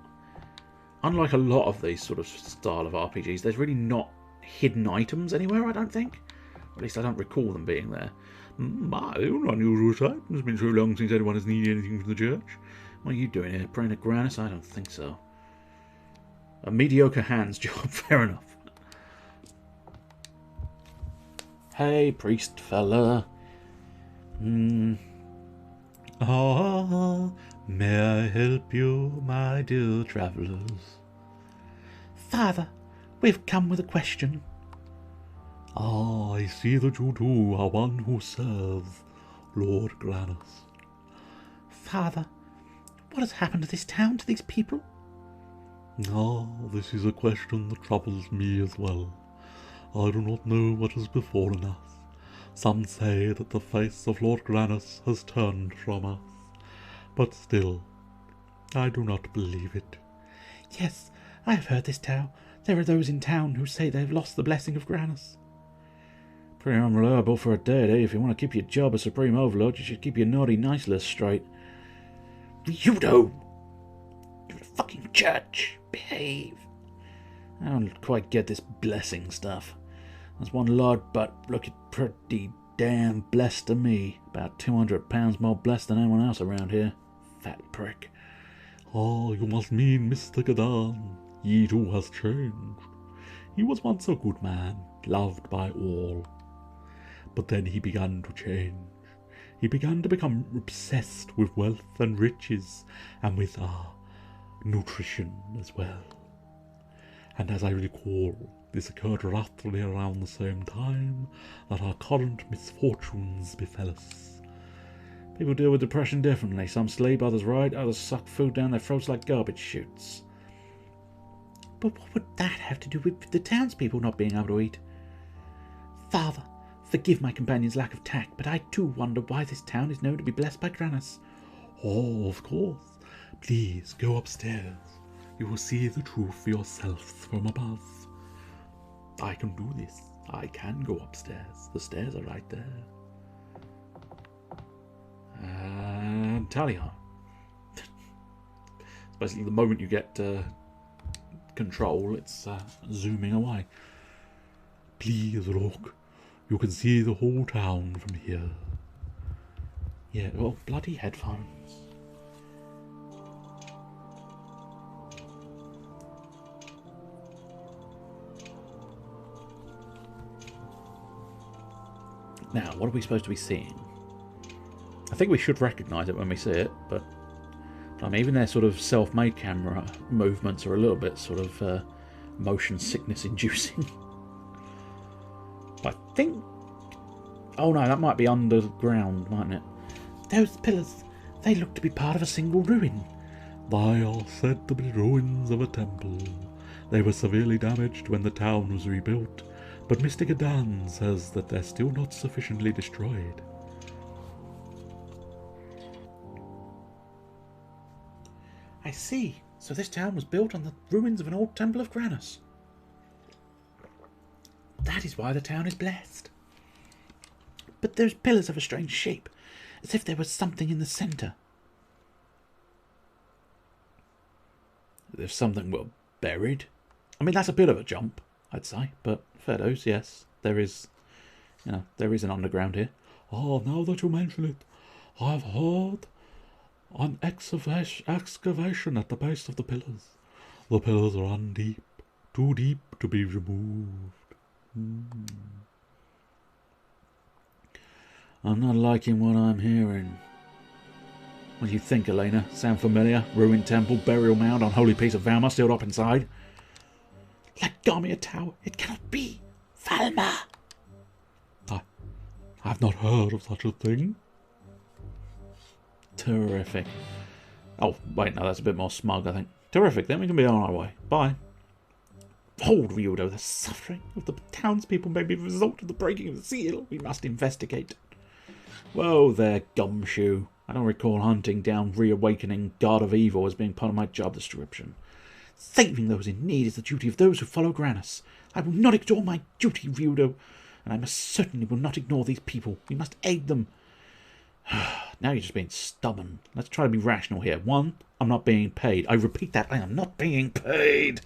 unlike a lot of these sort of style of RPGs, there's really not hidden items anywhere, I don't think. Or at least I don't recall them being there. My own unusual sight. It's been so long since anyone has needed anything from the church. What are you doing here, praying to Granus? I don't think so. A mediocre hands job, fair enough. Hey, priest fella. Ah, may I help you, my dear travellers? Father, we've come with a question. Ah, I see that you too are one who serves Lord Granus. Father, what has happened to this town, to these people? Ah, this is a question that troubles me as well. I do not know what has befallen us. Some say that the face of Lord Granus has turned from us, but still, I do not believe it. Yes, I have heard this tale. There are those in town who say they have lost the blessing of Granus. Pretty unreliable for a deity. If you want to keep your job as Supreme Overlord, you should keep your naughty nice list straight. Ryudo! You're a fucking church. Behave. I don't quite get this blessing stuff. There's one lord, but looking pretty damn blessed to me. About 200 pounds more blessed than anyone else around here. Fat prick. Ah, you must mean Mr. Gadan. He too has changed. He was once a good man, loved by all. But then he began to change. He began to become obsessed with wealth and riches, and with nutrition as well. And as I recall, this occurred roughly around the same time that our current misfortunes befell us. People deal with depression differently. Some sleep, others ride, others suck food down their throats like garbage chutes. But what would that have to do with the townspeople not being able to eat? Father, forgive my companion's lack of tact, but I too wonder why this town is known to be blessed by Granus. Oh, of course. Please go upstairs. You will see the truth for yourself from above. I can do this. I can go upstairs. The stairs are right there. And tally ho. It's basically the moment you get control, it's zooming away. Please look. You can see the whole town from here. Yeah, well, bloody headphones. Now, what are we supposed to be seeing? I think we should recognise it when we see it, but even their sort of self-made camera movements are a little bit sort of motion sickness inducing. I think... Oh no, that might be underground, mightn't it? Those pillars, they look to be part of a single ruin. They are said to be ruins of a temple. They were severely damaged when the town was rebuilt, but Mr. Gadan says that they're still not sufficiently destroyed. I see. So this town was built on the ruins of an old temple of Granus. That is why the town is blessed. But those pillars have a strange shape, as if there was something in the centre. There's something, well, buried. I mean, that's a bit of a jump, I'd say, but fair dues, yes. There is, there is an underground here. Oh, now that you mention it, I've heard an excavation at the base of the pillars. The pillars run deep, too deep to be removed. I'm not liking what I'm hearing. What do you think, Elena? Sound familiar? Ruined temple, burial mound, unholy piece of Valma sealed up inside? Like Garmia Tower, it cannot be. Valma! I've not heard of such a thing. Terrific. Oh, wait, no, that's a bit more smug, I think. Terrific, then we can be on our way. Bye. Hold, Ryudo, the suffering of the townspeople may be the result of the breaking of the seal. We must investigate. Whoa there, gumshoe. I don't recall hunting down reawakening God of Evil as being part of my job description. Saving those in need is the duty of those who follow Granus. I will not ignore my duty, Ryudo, and I most certainly will not ignore these people. We must aid them. Now you're just being stubborn. Let's try to be rational here. 1, I'm not being paid. I repeat that, I am not being paid.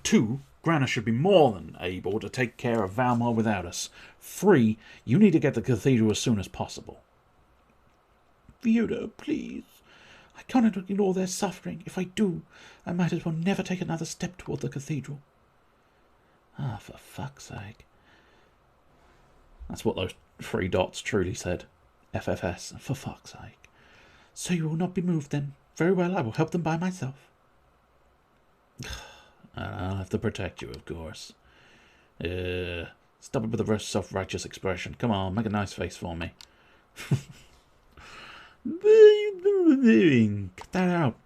2, Granus should be more than able to take care of Valmar without us. 3, you need to get the cathedral as soon as possible. Ryudo, please. I cannot ignore their suffering. If I do, I might as well never take another step toward the cathedral. Ah, for fuck's sake. That's what those 3 dots truly said. FFS, for fuck's sake. So you will not be moved then? Very well, I will help them by myself. I'll have to protect you, of course. Stop it with the self-righteous expression. Come on, make a nice face for me. What are you doing? Cut that out.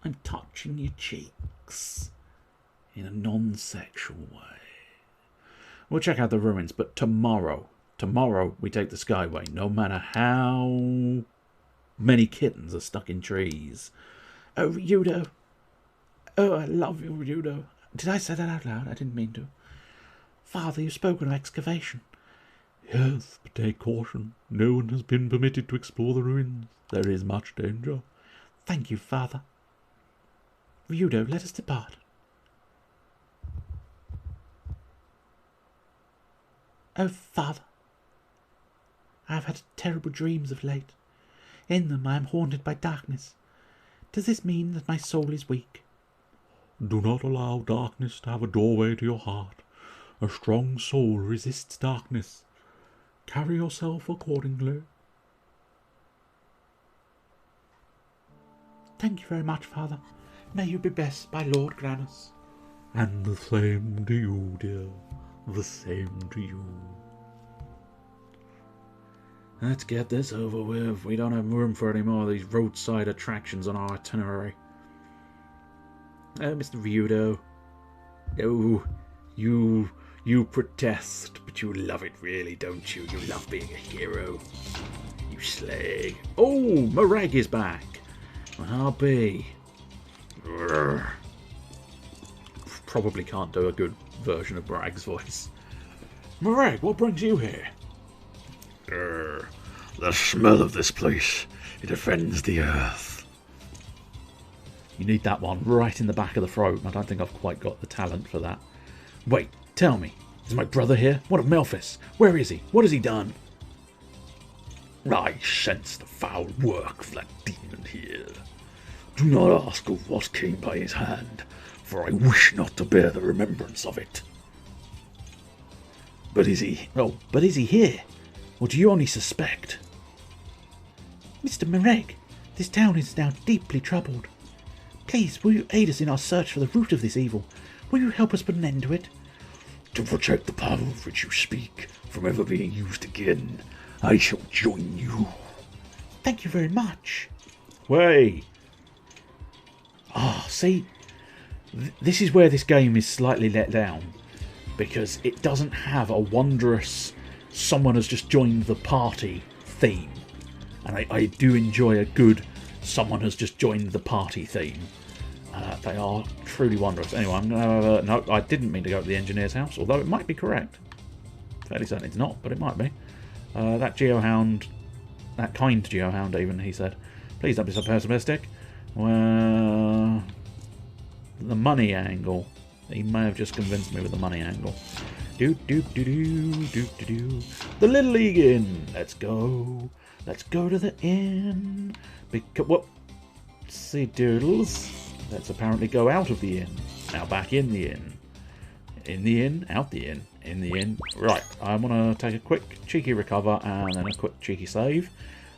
I'm touching your cheeks in a non-sexual way. We'll check out the ruins, but tomorrow we take the Skyway, no matter how many kittens are stuck in trees. Oh, Ryudo. Oh, I love you, Ryudo. Did I say that out loud? I didn't mean to. Father, you've spoken of excavation. Yes, but take caution. No one has been permitted to explore the ruins. There is much danger. Thank you, Father. Ryudo, let us depart. Oh, Father, I have had terrible dreams of late. In them I am haunted by darkness. Does this mean that my soul is weak? Do not allow darkness to have a doorway to your heart. A strong soul resists darkness. Carry yourself accordingly. Thank you very much, Father. May you be blessed by Lord Granus. And the same to you, dear. The same to you. Let's get this over with. We don't have room for any more of these roadside attractions on our itinerary. Oh, Mr. Ryudo. Oh, you protest, but you love it really, don't you? You love being a hero. You slag. Oh, Mareg is back. I'll be. Probably can't do a good version of Marag's voice. Mareg, what brings you here? The smell of this place. It offends the earth. You need that one right in the back of the throat. I don't think I've quite got the talent for that. Wait, tell me. Is my brother here? What of Melphis? Where is he? What has he done? I sense the foul work of that demon here. Do not ask of what came by his hand, for I wish not to bear the remembrance of it. But is he... Oh, but is he here? Or do you only suspect? Mr. Mareg, this town is now deeply troubled. Please, will you aid us in our search for the root of this evil? Will you help us put an end to it? To protect the power of which you speak from ever being used again, I shall join you. Thank you very much. Way. Ah, see, this is where this game is slightly let down, because it doesn't have a wondrous someone has just joined the party theme. And I do enjoy a good someone has just joined the party theme. They are truly wondrous. Anyway, I'm going to... no, I didn't mean to go to the engineer's house, although it might be correct. Fairly certain it's not, but it might be. That geohound... That kind geohound, even, he said. Please don't be so pessimistic. Well... The money angle. He may have just convinced me with the money angle. The Little League Inn. Let's go. Let's go to the inn. Because... Whoopsie doodles. Let's apparently go out of the inn. Now back in the inn. In the inn, out the inn. In the inn. Right, I want to take a quick cheeky recover and then a quick cheeky save.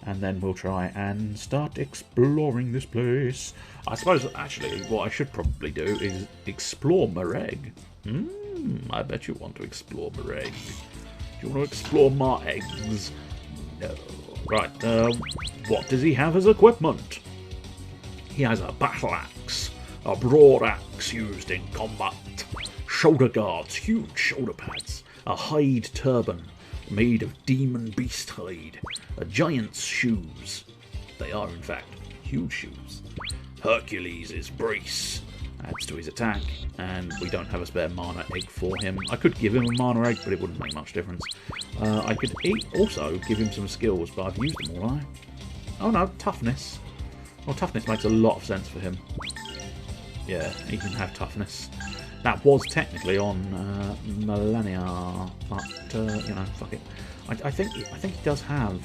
And then we'll try and start exploring this place. I suppose, actually, what I should probably do is explore Mareg. I bet you want to explore Mareg. Do you want to explore my eggs? No. Right, what does he have as equipment? He has a battle axe, a broad axe used in combat, shoulder guards, huge shoulder pads, a hide turban made of demon beast hide, a giant's shoes. They are, in fact, huge shoes. Hercules' brace adds to his attack, and we don't have a spare mana egg for him. I could give him a mana egg, but it wouldn't make much difference. I could also give him some skills, but I've used them all, have I? Oh no, toughness. Well, toughness makes a lot of sense for him. Yeah, he can have toughness. That was technically on Millennia, but you know, fuck it. I think he does have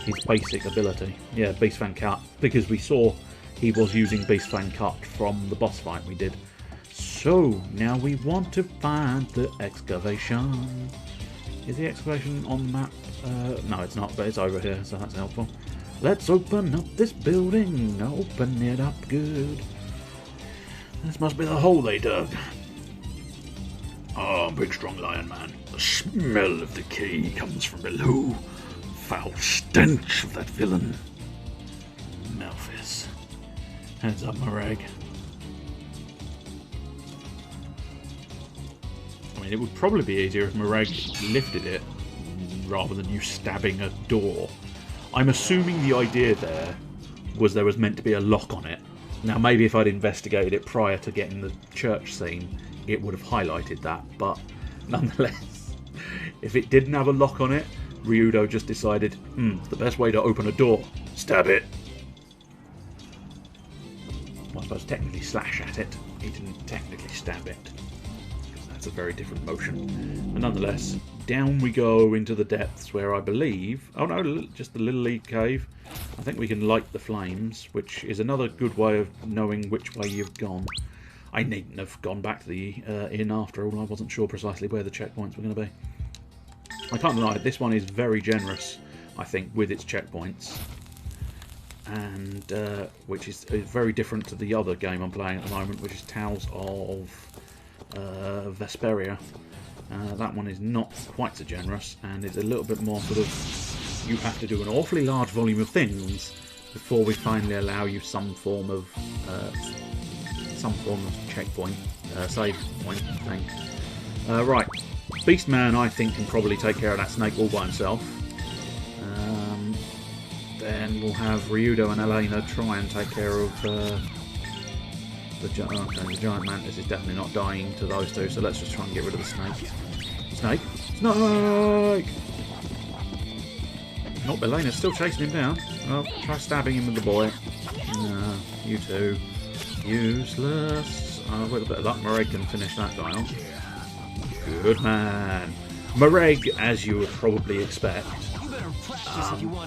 his basic ability. Yeah, Beast Fan Cut, because we saw he was using Beast Fan Cut from the boss fight we did. So now we want to find the excavation. Is the excavation on the map? No, it's not, but it's over here, so that's helpful. Let's open up this building. Open it up good. This must be the hole they dug. Ah, big strong lion man. The smell of decay comes from below. Foul stench of that villain. Melphis. Heads up, Mareg. I mean, it would probably be easier if Mareg lifted it rather than you stabbing a door. I'm assuming the idea there was meant to be a lock on it. Now, maybe if I'd investigated it prior to getting the church scene, it would have highlighted that, but nonetheless, if it didn't have a lock on it, Ryudo just decided, the best way to open a door, stab it. Well, I suppose technically slash at it. He didn't technically stab it, because that's a very different motion. But nonetheless, down we go into the depths where I believe... Oh no, just the Little League cave. I think we can light the flames, which is another good way of knowing which way you've gone. I needn't have gone back to the inn after all. I wasn't sure precisely where the checkpoints were going to be. I can't deny it, this one is very generous, I think, with its checkpoints. And which is very different to the other game I'm playing at the moment, which is Tales of Vesperia. That one is not quite so generous, and it's a little bit more sort of, you have to do an awfully large volume of things before we finally allow you some form of checkpoint, save point thing. Right, Beastman I think can probably take care of that snake all by himself. Then we'll have Ryudo and Elena try and take care of the giant mantis is definitely not dying to those two, so let's just try and get rid of the snake. Snake! Snake! Nope, Elena's still chasing him down. Oh, try stabbing him with the boy. No, you two. Useless. Oh, with a bit of luck, Mareg can finish that guy off. Good man. Mareg, as you would probably expect,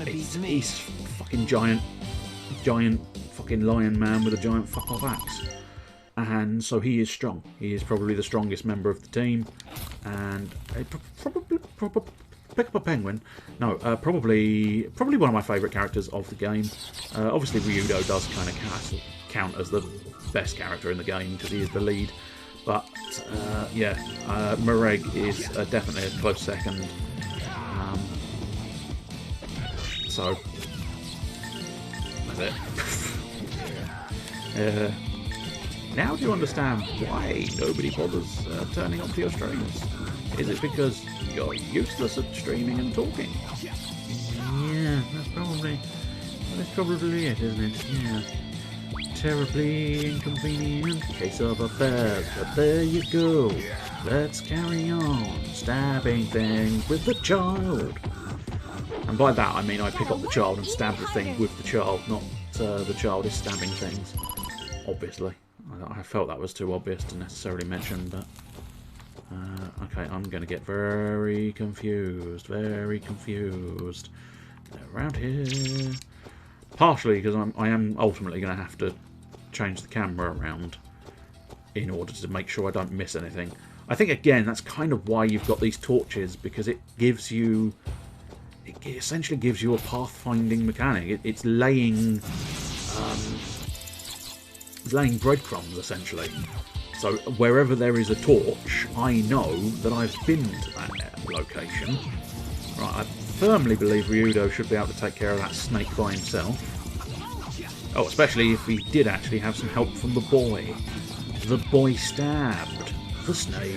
he's fucking giant fucking lion man with a giant fuck off axe. And so he is strong. He is probably the strongest member of the team. And probably pick up a penguin. No, probably one of my favourite characters of the game. Obviously Ryudo does kind of count as the best character in the game because he is the lead. But yeah, Mareg is definitely a close second. So that's it. Now do you understand why nobody bothers turning up to your streams? Is it because you're useless at streaming and talking? Yeah, that's probably it, isn't it? Yeah. Terribly inconvenient case of affairs, but there you go. Let's carry on stabbing things with the child. And by that I mean I pick up the child and stab the thing with the child, not the child is stabbing things. Obviously. I felt that was too obvious to necessarily mention, but... okay, I'm going to get very confused. Around here... Partially because I am ultimately going to have to change the camera around in order to make sure I don't miss anything. I think, again, that's kind of why you've got these torches, because it gives you... It essentially gives you a pathfinding mechanic. It's laying... It's laying breadcrumbs, essentially. So wherever there is a torch, I know that I've been to that location. Right, I firmly believe Ryudo should be able to take care of that snake by himself. Oh, especially if he did actually have some help from the boy. The boy stabbed the snake.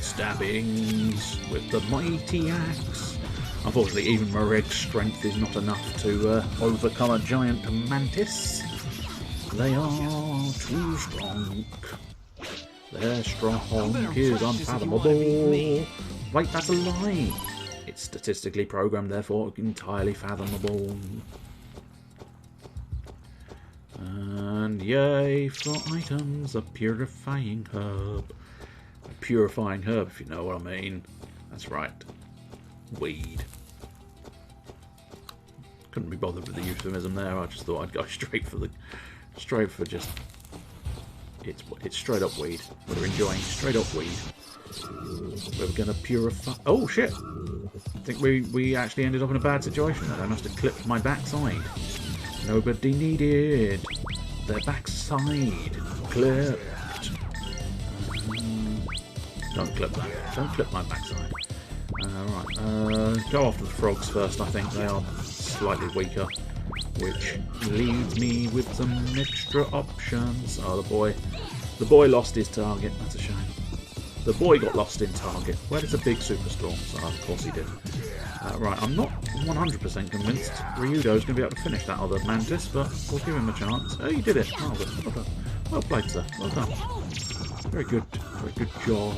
Stabbings with the mighty axe. Unfortunately, even Mareg's strength is not enough to overcome a giant mantis. They are too strong. Their strong is unfathomable. Wait, that's a lie. It's statistically programmed, therefore entirely fathomable. And yay for items, a purifying herb. A purifying herb, if you know what I mean. That's right. Weed. Couldn't be bothered with the euphemism there. I just thought I'd go straight for just... It's straight up weed. We're enjoying straight up weed. We're gonna purify... Oh shit! I think we actually ended up in a bad situation. I must have clipped my backside. Nobody needed their backside clipped. Don't clip that. Don't clip my backside. Right. Go after the frogs first. I think they are slightly weaker, which leaves me with some extra options. Oh, the boy lost his target. That's a shame. The boy got lost in Target. Where does a big superstore? So, of course he did. Right, I'm not 100% convinced Ryudo's going to be able to finish that other mantis, but we'll give him a chance. Oh, you did it. Oh, well done. Well played, sir. Well done. Very good job.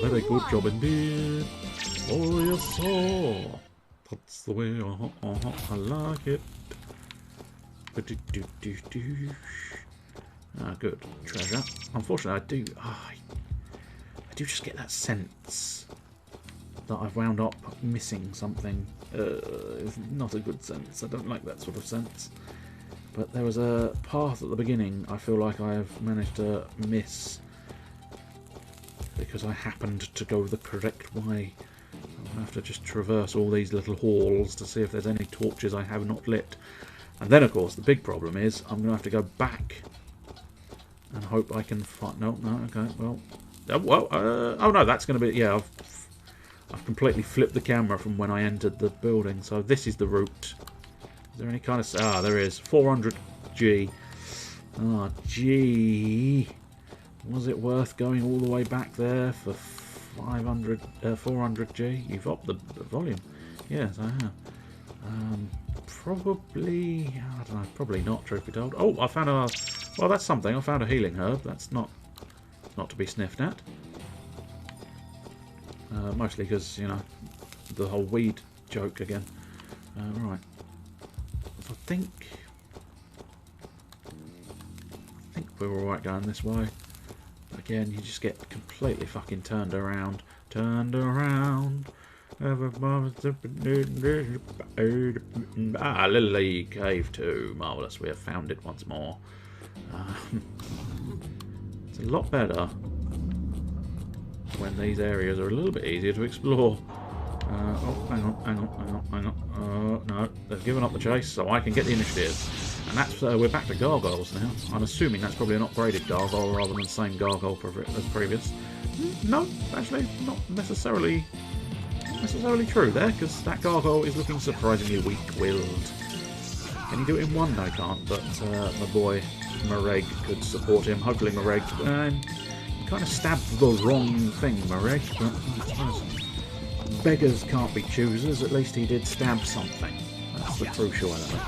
Very good job indeed. Oh, yes, sir. That's the way I like it. Good. Treasure. Unfortunately, I do just get that sense that I've wound up missing something. It's not a good sense. I don't like that sort of sense. But there was a path at the beginning I feel like I have managed to miss because I happened to go the correct way. I'll have to just traverse all these little halls to see if there's any torches I have not lit. And then, of course, the big problem is I'm going to have to go back and hope I can find... No, okay, well... oh no, that's going to be... Yeah, I've completely flipped the camera from when I entered the building, so this is the route. Is there any kind of... Ah, there is. 400G. Ah, gee. Was it worth going all the way back there for 400G? You've upped the volume. Yes, I have. Probably... I don't know, probably not, truth be told. Oh, I found a... Well, that's something. I found a healing herb. That's not to be sniffed at. Mostly because, you know, the whole weed joke again. Right. I think we're alright going this way. Again, you just get completely fucking turned around. Turned around. Ah, Lily Cave 2. Marvellous. We have found it once more. It's a lot better when these areas are a little bit easier to explore. Oh, hang on. No, they've given up the chase, so I can get the initiative. And that's we're back to gargoyles now. I'm assuming that's probably an upgraded gargoyle rather than the same gargoyle as previous. No, actually, not necessarily true there, because that gargoyle is looking surprisingly weak-willed. Can you do it in one? No, he can't, but my boy Mareg could support him. Hopefully Mareg... kind of stabbed the wrong thing, Mareg, but I suppose beggars can't be choosers. At least he did stab something. That's the crucial element.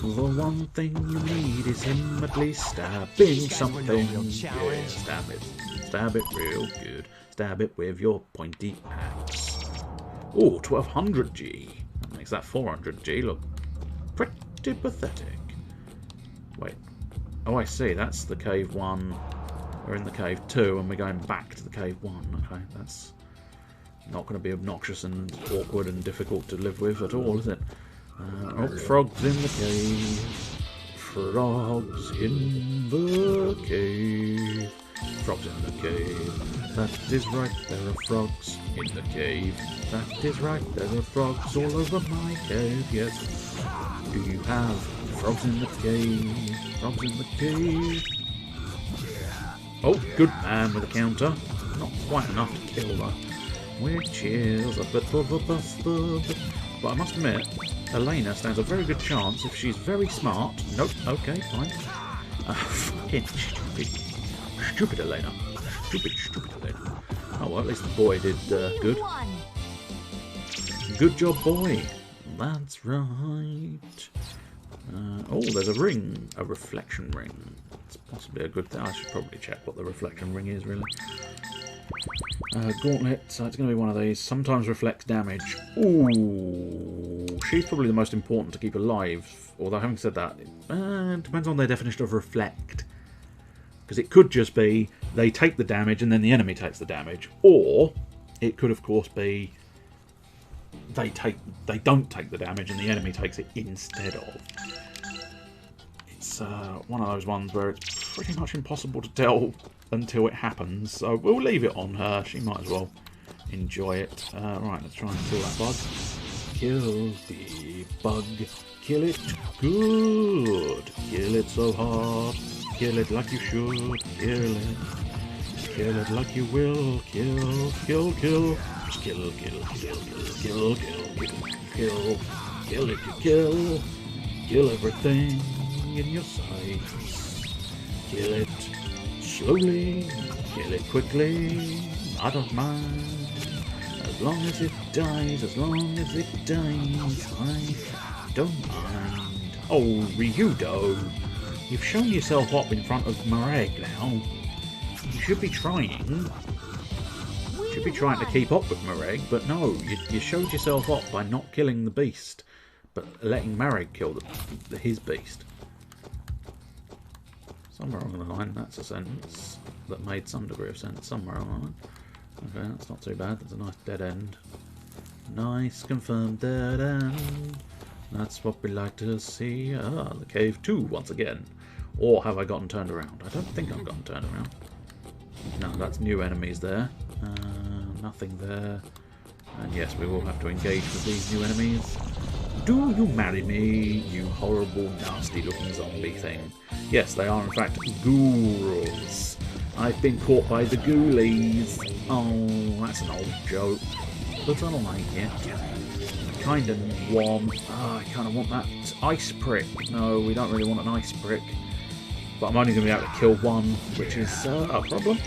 The one thing you need is him at least stabbing something. Yeah, stab it. Stab it real good. Stab it with your pointy axe. Oh, 1200G. That makes that 400G look pretty pathetic. Wait. Oh, I see. That's the cave 1. We're in the cave 2 and we're going back to the cave 1. Okay, that's not going to be obnoxious and awkward and difficult to live with at all, is it? Oh, frogs in the cave. Frogs in the cave. Frogs in the cave. That is right, there are frogs in the cave. That is right, there are frogs all over my cave, yes. Do you have frogs in the cave? Frogs in the cave. Oh, good man with a counter. Not quite enough to kill though. Which is a bit of a bastard. But I must admit, Elena stands a very good chance if she's very smart. Nope, okay, fine. Fucking stupid. Stupid Elena. Stupid Elena. Oh well, at least the boy did good. Good job, boy. That's right. Oh, there's a ring. A reflection ring. It's possibly a good thing. I should probably check what the reflection ring is, really. Gauntlet. So it's going to be one of these. Sometimes reflects damage. Ooh. She's probably the most important to keep alive. Although, having said that, it depends on their definition of reflect. Because it could just be they take the damage and then the enemy takes the damage. Or it could, of course, be they don't take the damage and the enemy takes it instead of. It's one of those ones where it's pretty much impossible to tell until it happens. So we'll leave it on her. She might as well enjoy it. Right, let's try and kill that bug. Kill the bug. Kill it good. Kill it so hard. Kill it like you should. Kill it. Kill it like you will. Kill. Kill. Kill. Just kill. Kill. Kill. Kill. Kill. Kill. Kill it. You kill. Kill everything in your sights. Kill it slowly. Kill it quickly. I don't mind. As long as it dies, as long as it dies, I don't mind. Oh, Ryudo, you've shown yourself up in front of Mareg now. You should be trying. You should be trying to keep up with Mareg, but no, you showed yourself up by not killing the beast, but letting Mareg kill his beast. Somewhere along the line, that's a sentence that made some degree of sense. Somewhere along the line. Okay, that's not too bad. That's a nice dead end. Nice confirmed dead end. That's what we like to see. Ah, the cave 2 once again. Or have I gotten turned around? I don't think I've gotten turned around. No, that's new enemies there. Nothing there. And yes, we will have to engage with these new enemies. Do you marry me, you horrible, nasty-looking zombie thing? Yes, they are in fact ghouls. I've been caught by the ghoulies. Oh, that's an old joke. But I don't like it. I kind of want... I kind of want that ice prick. No, we don't really want an ice prick. But I'm only going to be able to kill one, which is a problem.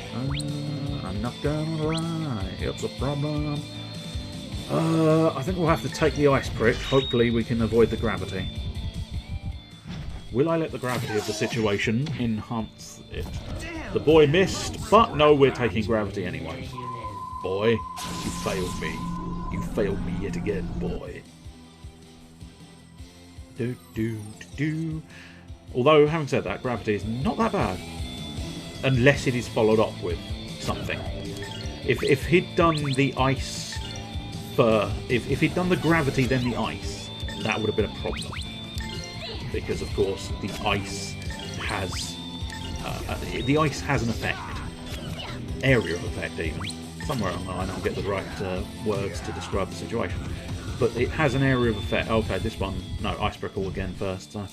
I'm not going to lie, it's a problem. I think we'll have to take the ice prick. Hopefully we can avoid the gravity. Will I let the gravity of the situation enhance it? The boy missed, but no, we're taking gravity anyway. Boy, you failed me. You failed me yet again, boy. Do, do, do, do. Although, having said that, gravity is not that bad. Unless it is followed up with something. If he'd done the ice for... If he'd done the gravity, then the ice, that would have been a problem. Because, of course, the ice has... the ice has an effect. Area of effect, even. Somewhere along the line I'll get the right words to describe the situation. But it has an area of effect. Okay, this one... No, ice prickle again first. So,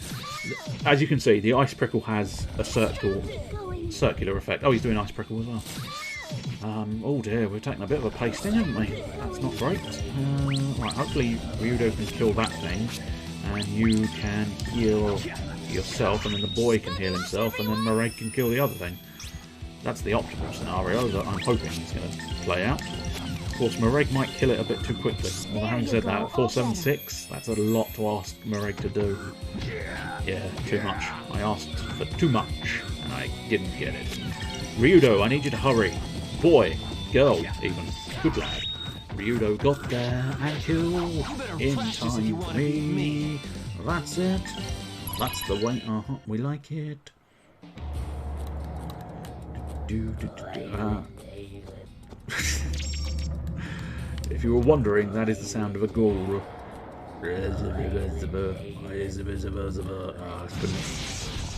as you can see, the ice prickle has a circular effect. Oh, he's doing ice prickle as well. Oh dear, we've taken a bit of a pasting, haven't we? That's not great. Right, hopefully Ryudo can kill that thing. And you can heal yourself, and then the boy can heal himself, and then Mareg can kill the other thing. That's the optimal scenario that I'm hoping is going to play out. Of course, Mareg might kill it a bit too quickly. Well, having said that, 476, that's a lot to ask Mareg to do. Yeah, too much. I asked for too much, and I didn't get it. Ryudo, I need you to hurry. Boy, girl, even. Good lad. Ryudo got there and killed in time for me. That's it. That's the way. We like it. If you were wondering, that is the sound of a ghoul.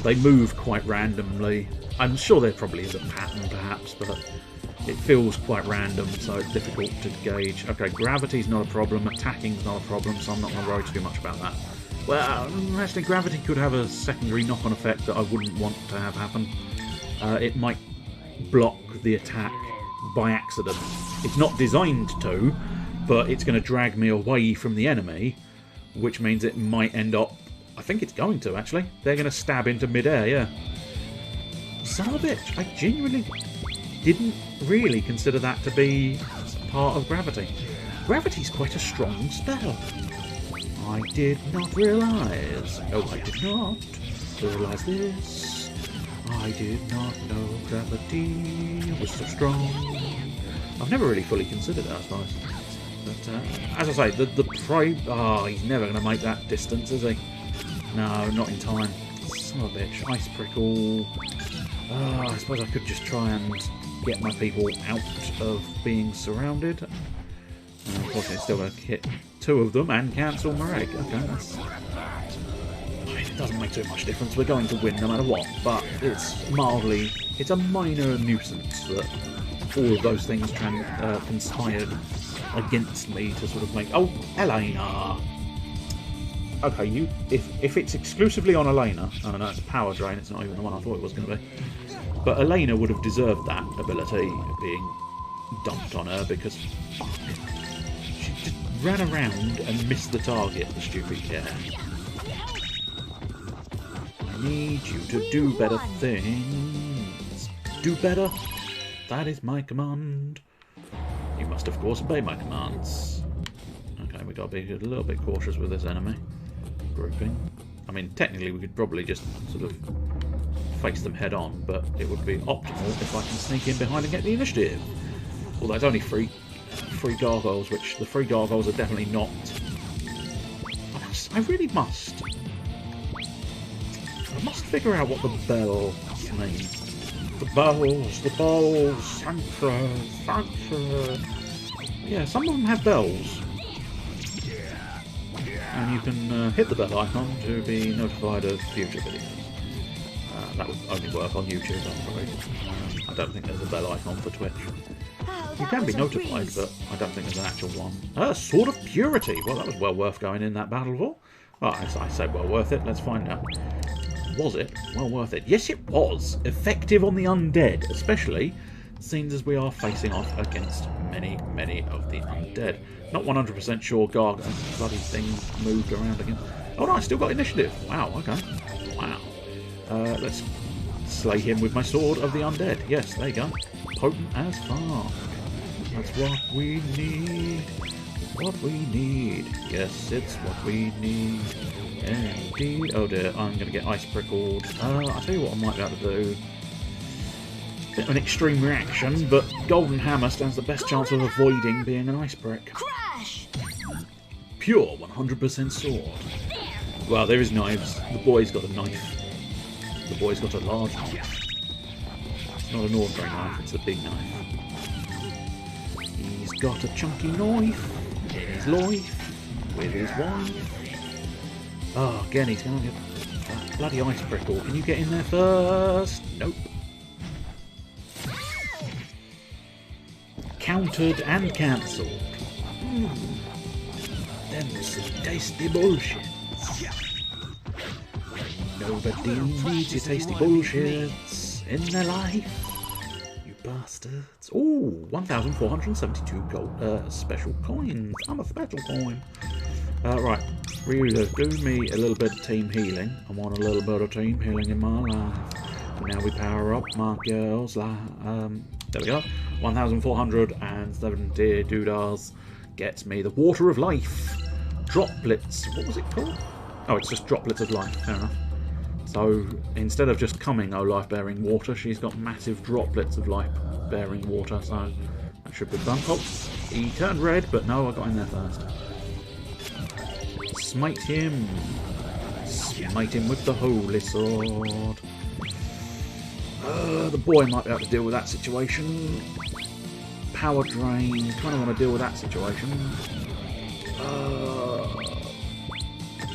They move quite randomly. I'm sure there probably is a pattern, perhaps, but it feels quite random, so it's difficult to gauge. Okay, gravity's not a problem, attacking's not a problem, so I'm not going to worry too much about that. Well, actually, gravity could have a secondary knock-on effect that I wouldn't want to have happen. It might block the attack by accident. It's not designed to, but it's going to drag me away from the enemy, which means it might end up... I think it's going to, actually. They're going to stab into mid-air, yeah. Son of a bitch, I genuinely didn't really consider that to be part of gravity. Gravity's quite a strong spell. I did not realise. Oh, I did not realise this. I did not know gravity was so strong. I've never really fully considered that, I suppose. But, as I say, the prey... Oh, he's never going to make that distance, is he? No, not in time. Son of a bitch. Ice prickle. I suppose I could just try and get my people out of being surrounded. Unfortunately, it's still going to hit two of them and cancel Mareg. Okay, that's... It doesn't make too much difference. We're going to win no matter what, but it's mildly... It's a minor nuisance that all of those things conspired against me to sort of make... Oh, Elena! Okay, you... If it's exclusively on Elena... Oh no, it's a power drain, it's not even the one I thought it was going to be. But Elena would have deserved that ability being dumped on her because... She just ran around and missed the target, the stupid cat. I need you to do better things. Do better. That is my command. You must, of course, obey my commands. Okay, we got to be a little bit cautious with this enemy grouping. I mean, technically, we could probably just sort of face them head on, but it would be optimal if I can sneak in behind and get the initiative. Although it's only three gargoyles, which the 3 gargoyles are definitely not. I really must. I must figure out what the bells mean. The bells, Sanctuary. Yeah, some of them have bells. And you can hit the bell icon to be notified of future videos. That would only work on YouTube, I'm afraid. I don't think there's a bell icon for Twitch. You can be notified, but I don't think there's an actual one. Sword of Purity! Well, that was well worth going in that battle for. Well, I say well worth it. Let's find out. Was it well worth it? Yes, it was. Effective on the undead, especially seems as we are facing off against many, many of the undead. Not 100% sure Gargoyle bloody thing moved around again. Oh no, I still got initiative. Wow, okay. Wow. Let's slay him with my Sword of the Undead. Yes, there you go. Potent as fuck. That's what we need. What we need. Yes, it's what we need. Indeed. Oh dear, I'm going to get ice prickled. I'll tell you what I might be able to do. Bit of an extreme reaction, but Golden Hammer stands the best chance of avoiding being an ice brick. Crash! Pure 100% sword. Well, there is knives. The boy's got a knife. The boy's got a large knife. It's not an ordinary knife, it's a big knife. He's got a chunky knife in his life with his wife. Oh, again, he's going to get that bloody ice prickle. Can you get in there first? Nope. Countered and cancelled. Them some tasty bullshit. Nobody needs your tasty bullshits in their life, you bastards. Ooh, 1,472 gold special coins. I'm a special coin. Right, really do me a little bit of team healing. I want a little bit of team healing in my life. Now we power up my girls. There we go. 1,470 doodars gets me the Water of Life. Droplets. What was it called? Oh, it's just droplets of life. Fair enough. So instead of just coming, oh, life-bearing water, she's got massive droplets of life-bearing water. So that should be fun. Oh, he turned red, but no, I got in there first. Smite him. Smite him with the holy sword. The boy might be able to deal with that situation. Power drain. Kind of want to deal with that situation.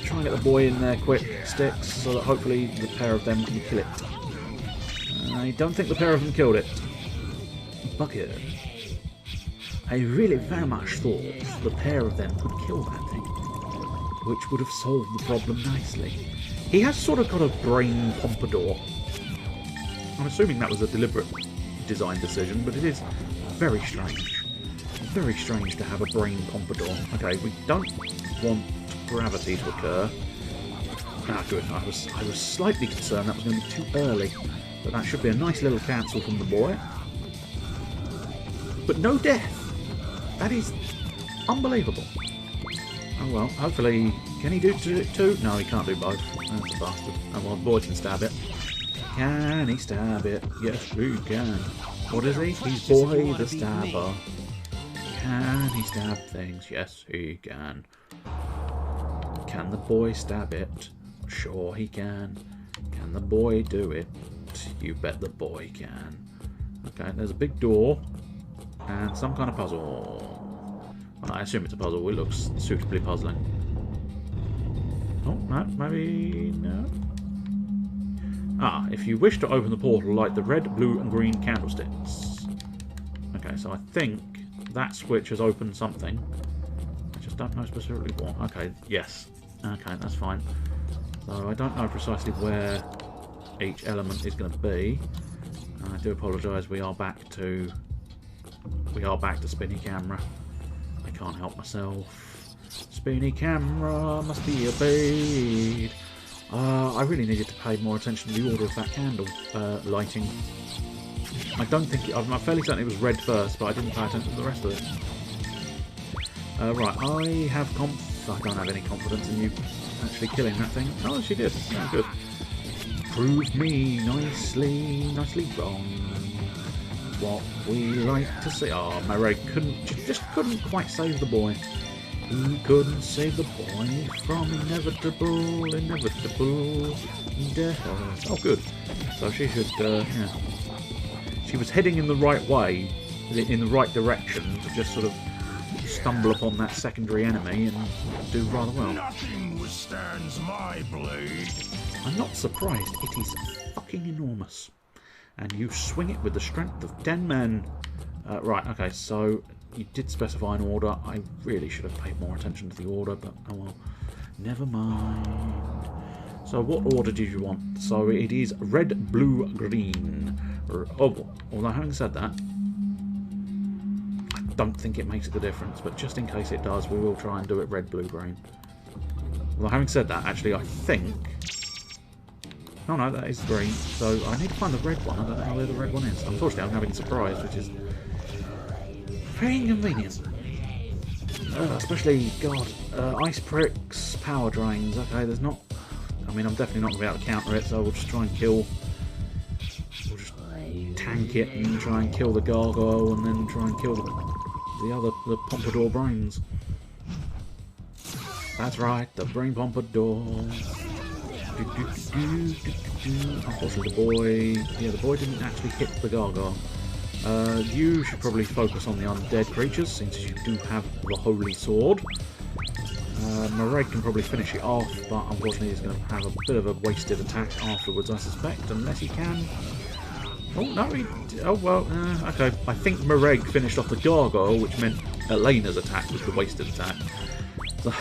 Try and get the boy in there quick, sticks, so that hopefully the pair of them can kill it. I don't think the pair of them killed it. Bucket. I really very much thought the pair of them could kill that thing, which would have solved the problem nicely. He has sort of got a brain pompadour. I'm assuming that was a deliberate design decision, but it is very strange. Very strange to have a brain pompadour. Okay, we don't want gravity to occur. Ah, good. I was slightly concerned that was going to be too early, but that should be a nice little cancel from the boy. But no death. That is unbelievable. Oh well. Hopefully, can he do two? No, he can't do both. That's a bastard. Oh well, the boy can stab it. Can he stab it? Yes, he can. What is he? He's Boy the Stabber. Can he stab things? Yes, he can. Can the boy stab it? Sure he can. Can the boy do it? You bet the boy can. Okay, there's a big door and some kind of puzzle. Well, I assume it's a puzzle. It looks suitably puzzling. Oh, no, maybe no. Ah, if you wish to open the portal, light the red, blue and green candlesticks. Okay, so I think that switch has opened something. I just don't know specifically what. Okay, yes. Okay, that's fine. So I don't know precisely where each element is going to be. I do apologise. We are back to spinny camera. I can't help myself. Spinny camera must be obeyed. I really needed to pay more attention to the order of that candle lighting. I don't think... I'm fairly certain it was red first, but I didn't pay attention to the rest of it. Right, I don't have any confidence in you actually killing that thing. Oh, she did. Yeah, good. Prove me nicely wrong. What we like to see. Oh, Murray just couldn't quite save the boy. He couldn't save the boy from inevitable death. Oh, good. So she should, yeah. She was heading in the right way, in the right direction, to just sort of stumble upon that secondary enemy and do rather well. Nothing withstands my blade. I'm not surprised. It is fucking enormous. And you swing it with the strength of 10 men. Right, okay, so you did specify an order. I really should have paid more attention to the order, but oh well. Never mind. So what order did you want? So it is red, blue, green. Oh, although having said that, I don't think it makes a difference, but just in case it does, we will try and do it red, blue, green. Although having said that, actually I think... Oh no, that is green, so I need to find the red one. I don't know where the red one is. Unfortunately, I'm having a surprise, which is very inconvenient. Especially, God, ice pricks, power drains. Okay, there's not... I mean, I'm definitely not going to be able to counter it, so we'll just try and kill... We'll just tank it and try and kill the gargoyle, and then try and kill the pompadour brains. That's right, the brain pompadour. Unfortunately, the boy didn't actually hit the gargoyle. You should probably focus on the undead creatures, since you do have the holy sword. Mareg can probably finish it off, but unfortunately he's going to have a bit of a wasted attack afterwards, I suspect, unless he can. Oh no, oh well, okay. I think Mareg finished off the gargoyle, which meant Elena's attack was the wasted attack. So,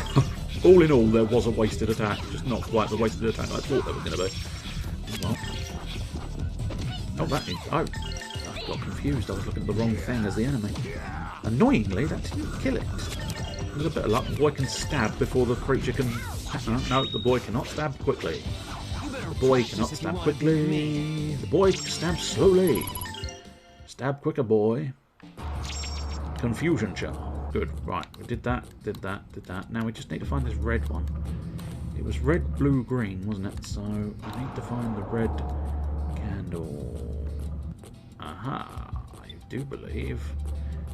all in all, there was a wasted attack, just not quite the wasted attack I thought there was going to be. Well, oh, that is... Oh, I got confused. I was looking at the wrong thing as the enemy. Annoyingly, that didn't kill it. With a bit of luck, the boy can stab before the creature can... No, the boy cannot stab quickly. The boy cannot stab quickly. The boy stabs slowly. Stab quicker, boy. Confusion charm. Good, right, we did that. Now we just need to find this red one. It was red, blue, green, wasn't it? So I need to find the red candle. Aha, I do believe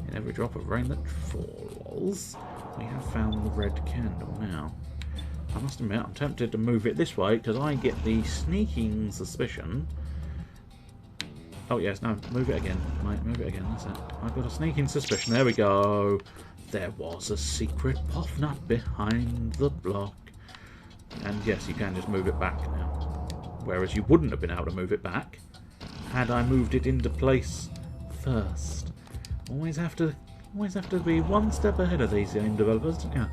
in every drop of rain that falls, we have found the red candle now. I must admit, I'm tempted to move it this way because I get the sneaking suspicion. Oh yes, no, move it again, mate, move it again, that's it. I've got a sneaking suspicion, there we go. There was a secret puff nut behind the block. And yes, you can just move it back now. Whereas you wouldn't have been able to move it back had I moved it into place first. Always have to be one step ahead of these game developers, don't you?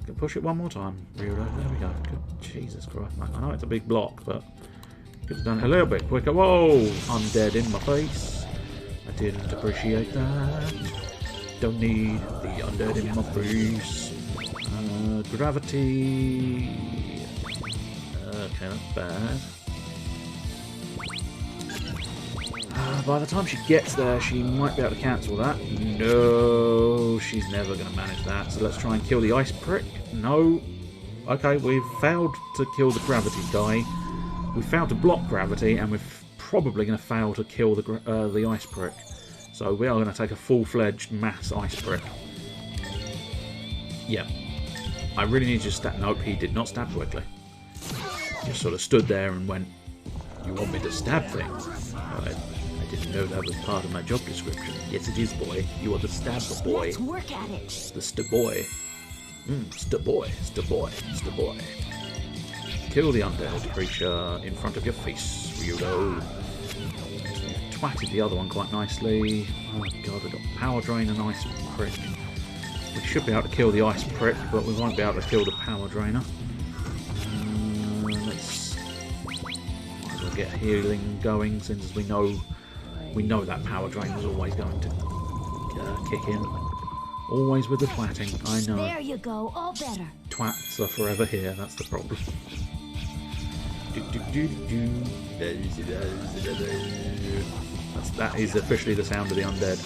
Can push it one more time, Ryudo. There we go. Good Jesus Christ, mate. I know it's a big block, but could have done it a little bit quicker. Whoa! Undead in my face. I didn't appreciate that. Don't need the undead in my face. Gravity. Okay, that's bad. By the time she gets there, she might be able to cancel that. No, she's never going to manage that. So let's try and kill the ice prick. No. Okay, we've failed to kill the gravity guy. We failed to block gravity, and we're probably going to fail to kill the ice prick. So we are going to take a full-fledged mass ice prick. Yeah. I really need to stab... Nope, he did not stab quickly. Just sort of stood there and went, "You want me to stab things?" I didn't know that was part of my job description. Yes, it is, boy. You are the stabber boy. Let's work at it. The staboy. Staboy, staboy, staboy. Kill the undead creature in front of your face, Ryudo. Twatted the other one quite nicely. Oh god, we've got power drain and ice prick. We should be able to kill the ice prick, but we won't be able to kill the power drainer. Let's might as well get healing going, since we know that power drain is always going to kick in. Always with the twatting, I know. There you go, all better. Twats are forever here, that's the problem. That is officially the sound of the undead.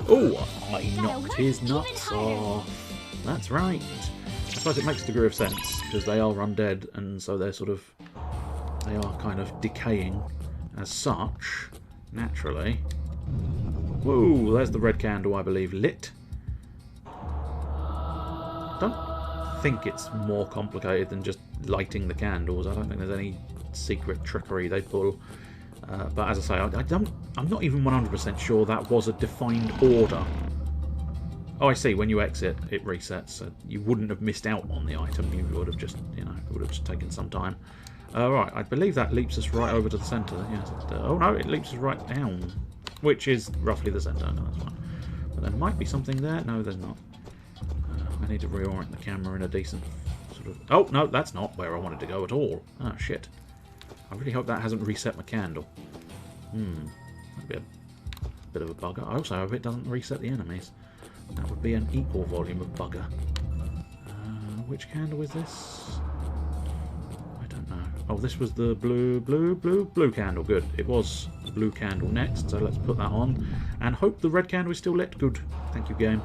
Oh, I knocked his nuts off. That's right. I suppose it makes a degree of sense, because they are undead, and so they're they are kind of decaying as such, naturally. Whoa, there's the red candle, I believe, lit. I don't think it's more complicated than just lighting the candles. I don't think there's any secret trickery they pull. But as I say, I'm not even 100% sure that was a defined order. Oh, I see. When you exit, it resets. So you wouldn't have missed out on the item. You would have just, you know, it would have just taken some time. Right, I believe that leaps us right over to the centre. Yes. Oh no, it leaps us right down, which is roughly the centre. No, that's fine. But there might be something there. No, there's not. I need to reorient the camera in a decent sort of... Oh, no, that's not where I wanted to go at all. Oh, shit. I really hope that hasn't reset my candle. That'd be a bit of a bugger. I also hope it doesn't reset the enemies. That would be an equal volume of bugger. Which candle is this? I don't know. Oh, this was the blue candle. Good. It was the blue candle next, so let's put that on. And hope the red candle is still lit. Good. Thank you, game.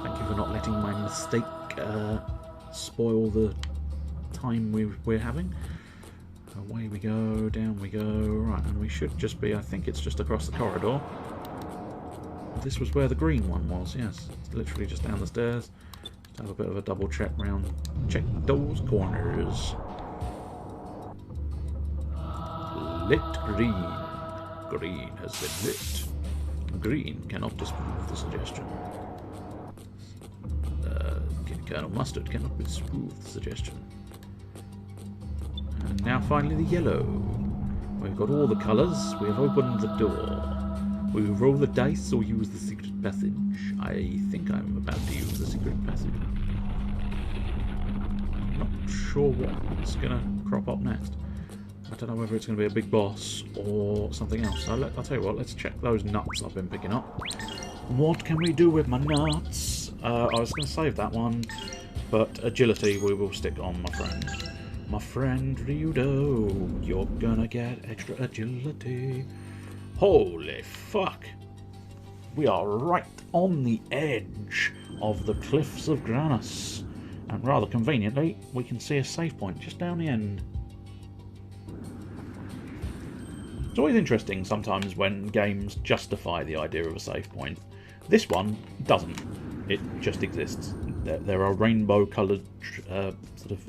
Thank you for not letting my mistake spoil the time we're having. Away we go, down we go. Right, and we should just be, I think it's just across the corridor. This was where the green one was, yes. It's literally just down the stairs. Just have a bit of a double check round. Check those corners. Lit green. Green has been lit. Green cannot disprove the suggestion. Colonel Mustard cannot disprove the suggestion. And now finally the yellow. We've got all the colours. We have opened the door. Will you roll the dice or use the secret passage? I think I'm about to use the secret passage. I'm not sure what's going to crop up next. I don't know whether it's going to be a big boss or something else. So I'll tell you what, let's check those nuts I've been picking up. What can we do with my nuts? I was going to save that one, but agility we will stick on, my friend. My friend Ryudo, you're gonna get extra agility. Holy fuck! We are right on the edge of the cliffs of Granus. And rather conveniently, we can see a save point just down the end. It's always interesting sometimes when games justify the idea of a save point. This one doesn't. It just exists. There are rainbow coloured sort of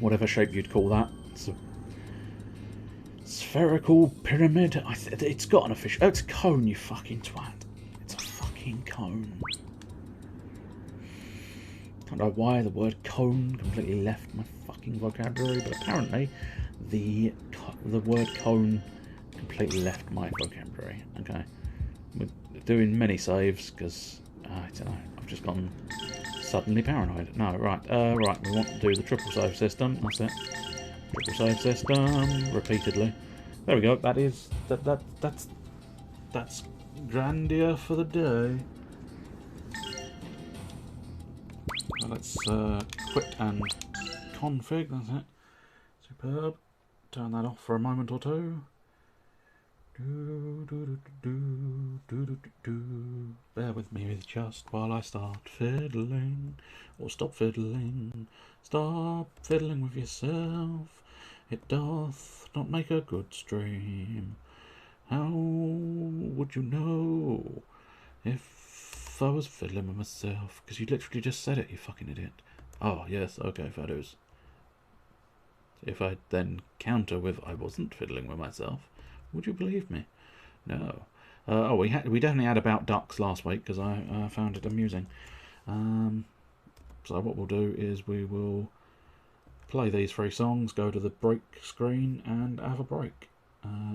whatever shape you'd call that. It's a spherical pyramid. It's got an official... Oh, it's a cone, you fucking twat. It's a fucking cone. Don't know why the word cone completely left my fucking vocabulary, but apparently the word cone completely left my vocabulary. Okay. We're doing many saves because, I don't know, I've just gone suddenly paranoid. No, right, right, we want to do the triple save system, that's it. Triple save system, repeatedly. There we go, that's Grandia for the day. So let's quit and config, that's it. Superb. Turn that off for a moment or two. Bear with me just while I start fiddling, or stop fiddling. Stop fiddling with yourself, it doth not make a good stream. How would you know if I was fiddling with myself? Because you literally just said it, you fucking idiot. Oh yes, okay, fair dues. If I then counter with I wasn't fiddling with myself, would you believe me? No. Oh, we definitely had about ducks last week because I found it amusing. So what we'll do is we will play these 3 songs, go to the break screen and have a break.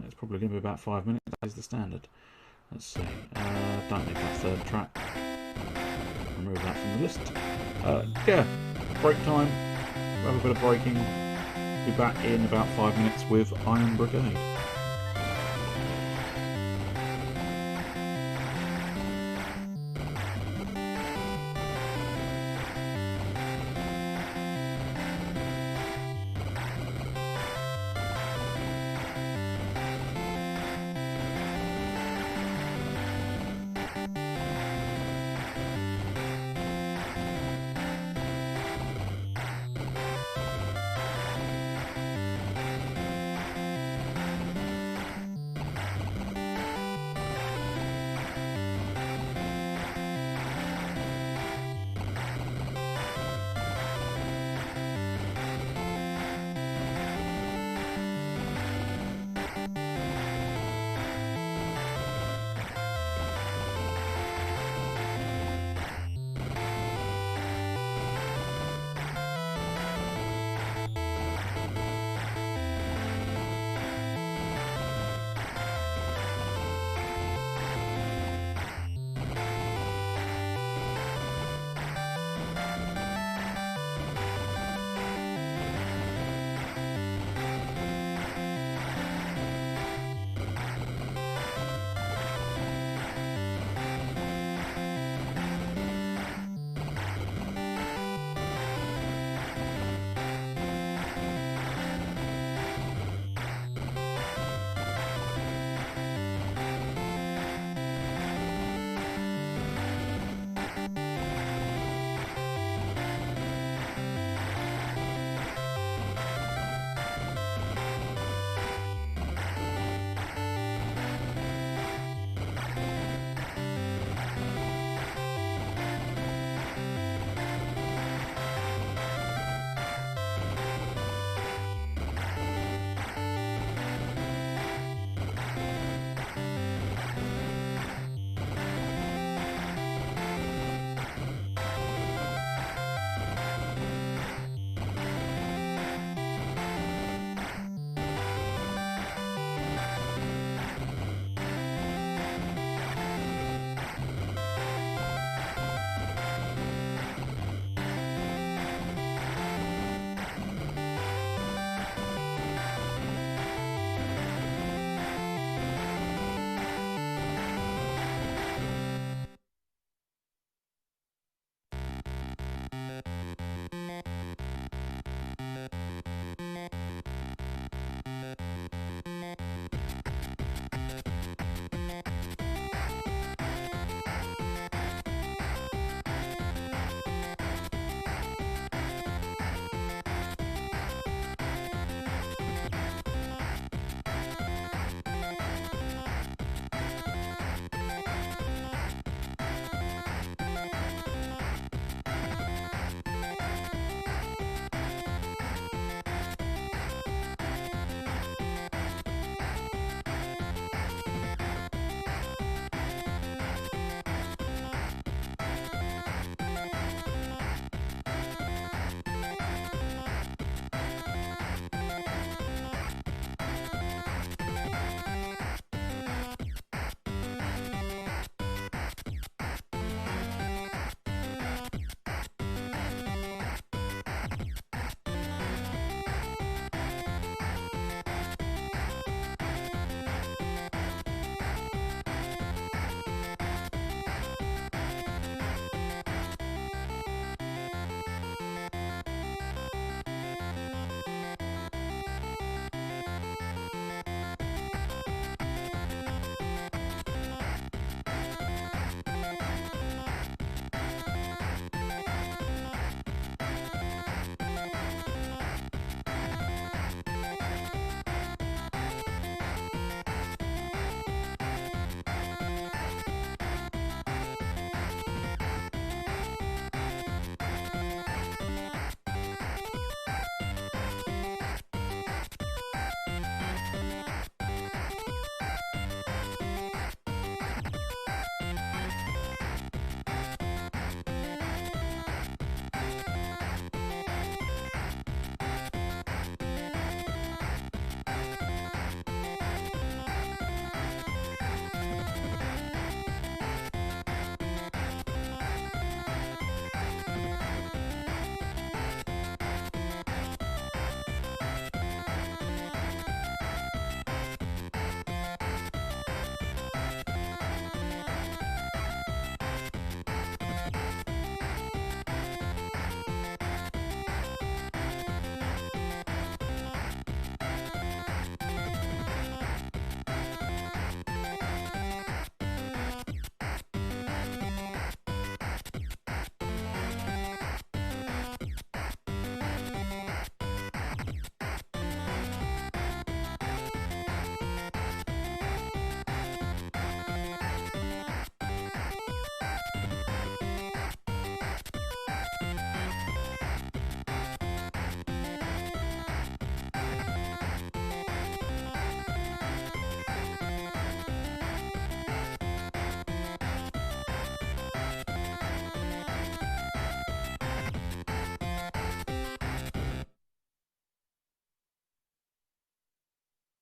It's probably going to be about 5 minutes. That is the standard. Let's see. Don't need that third track. Remove that from the list. Yeah, break time. We'll have a bit of breaking. Be back in about 5 minutes with Iron Brigade.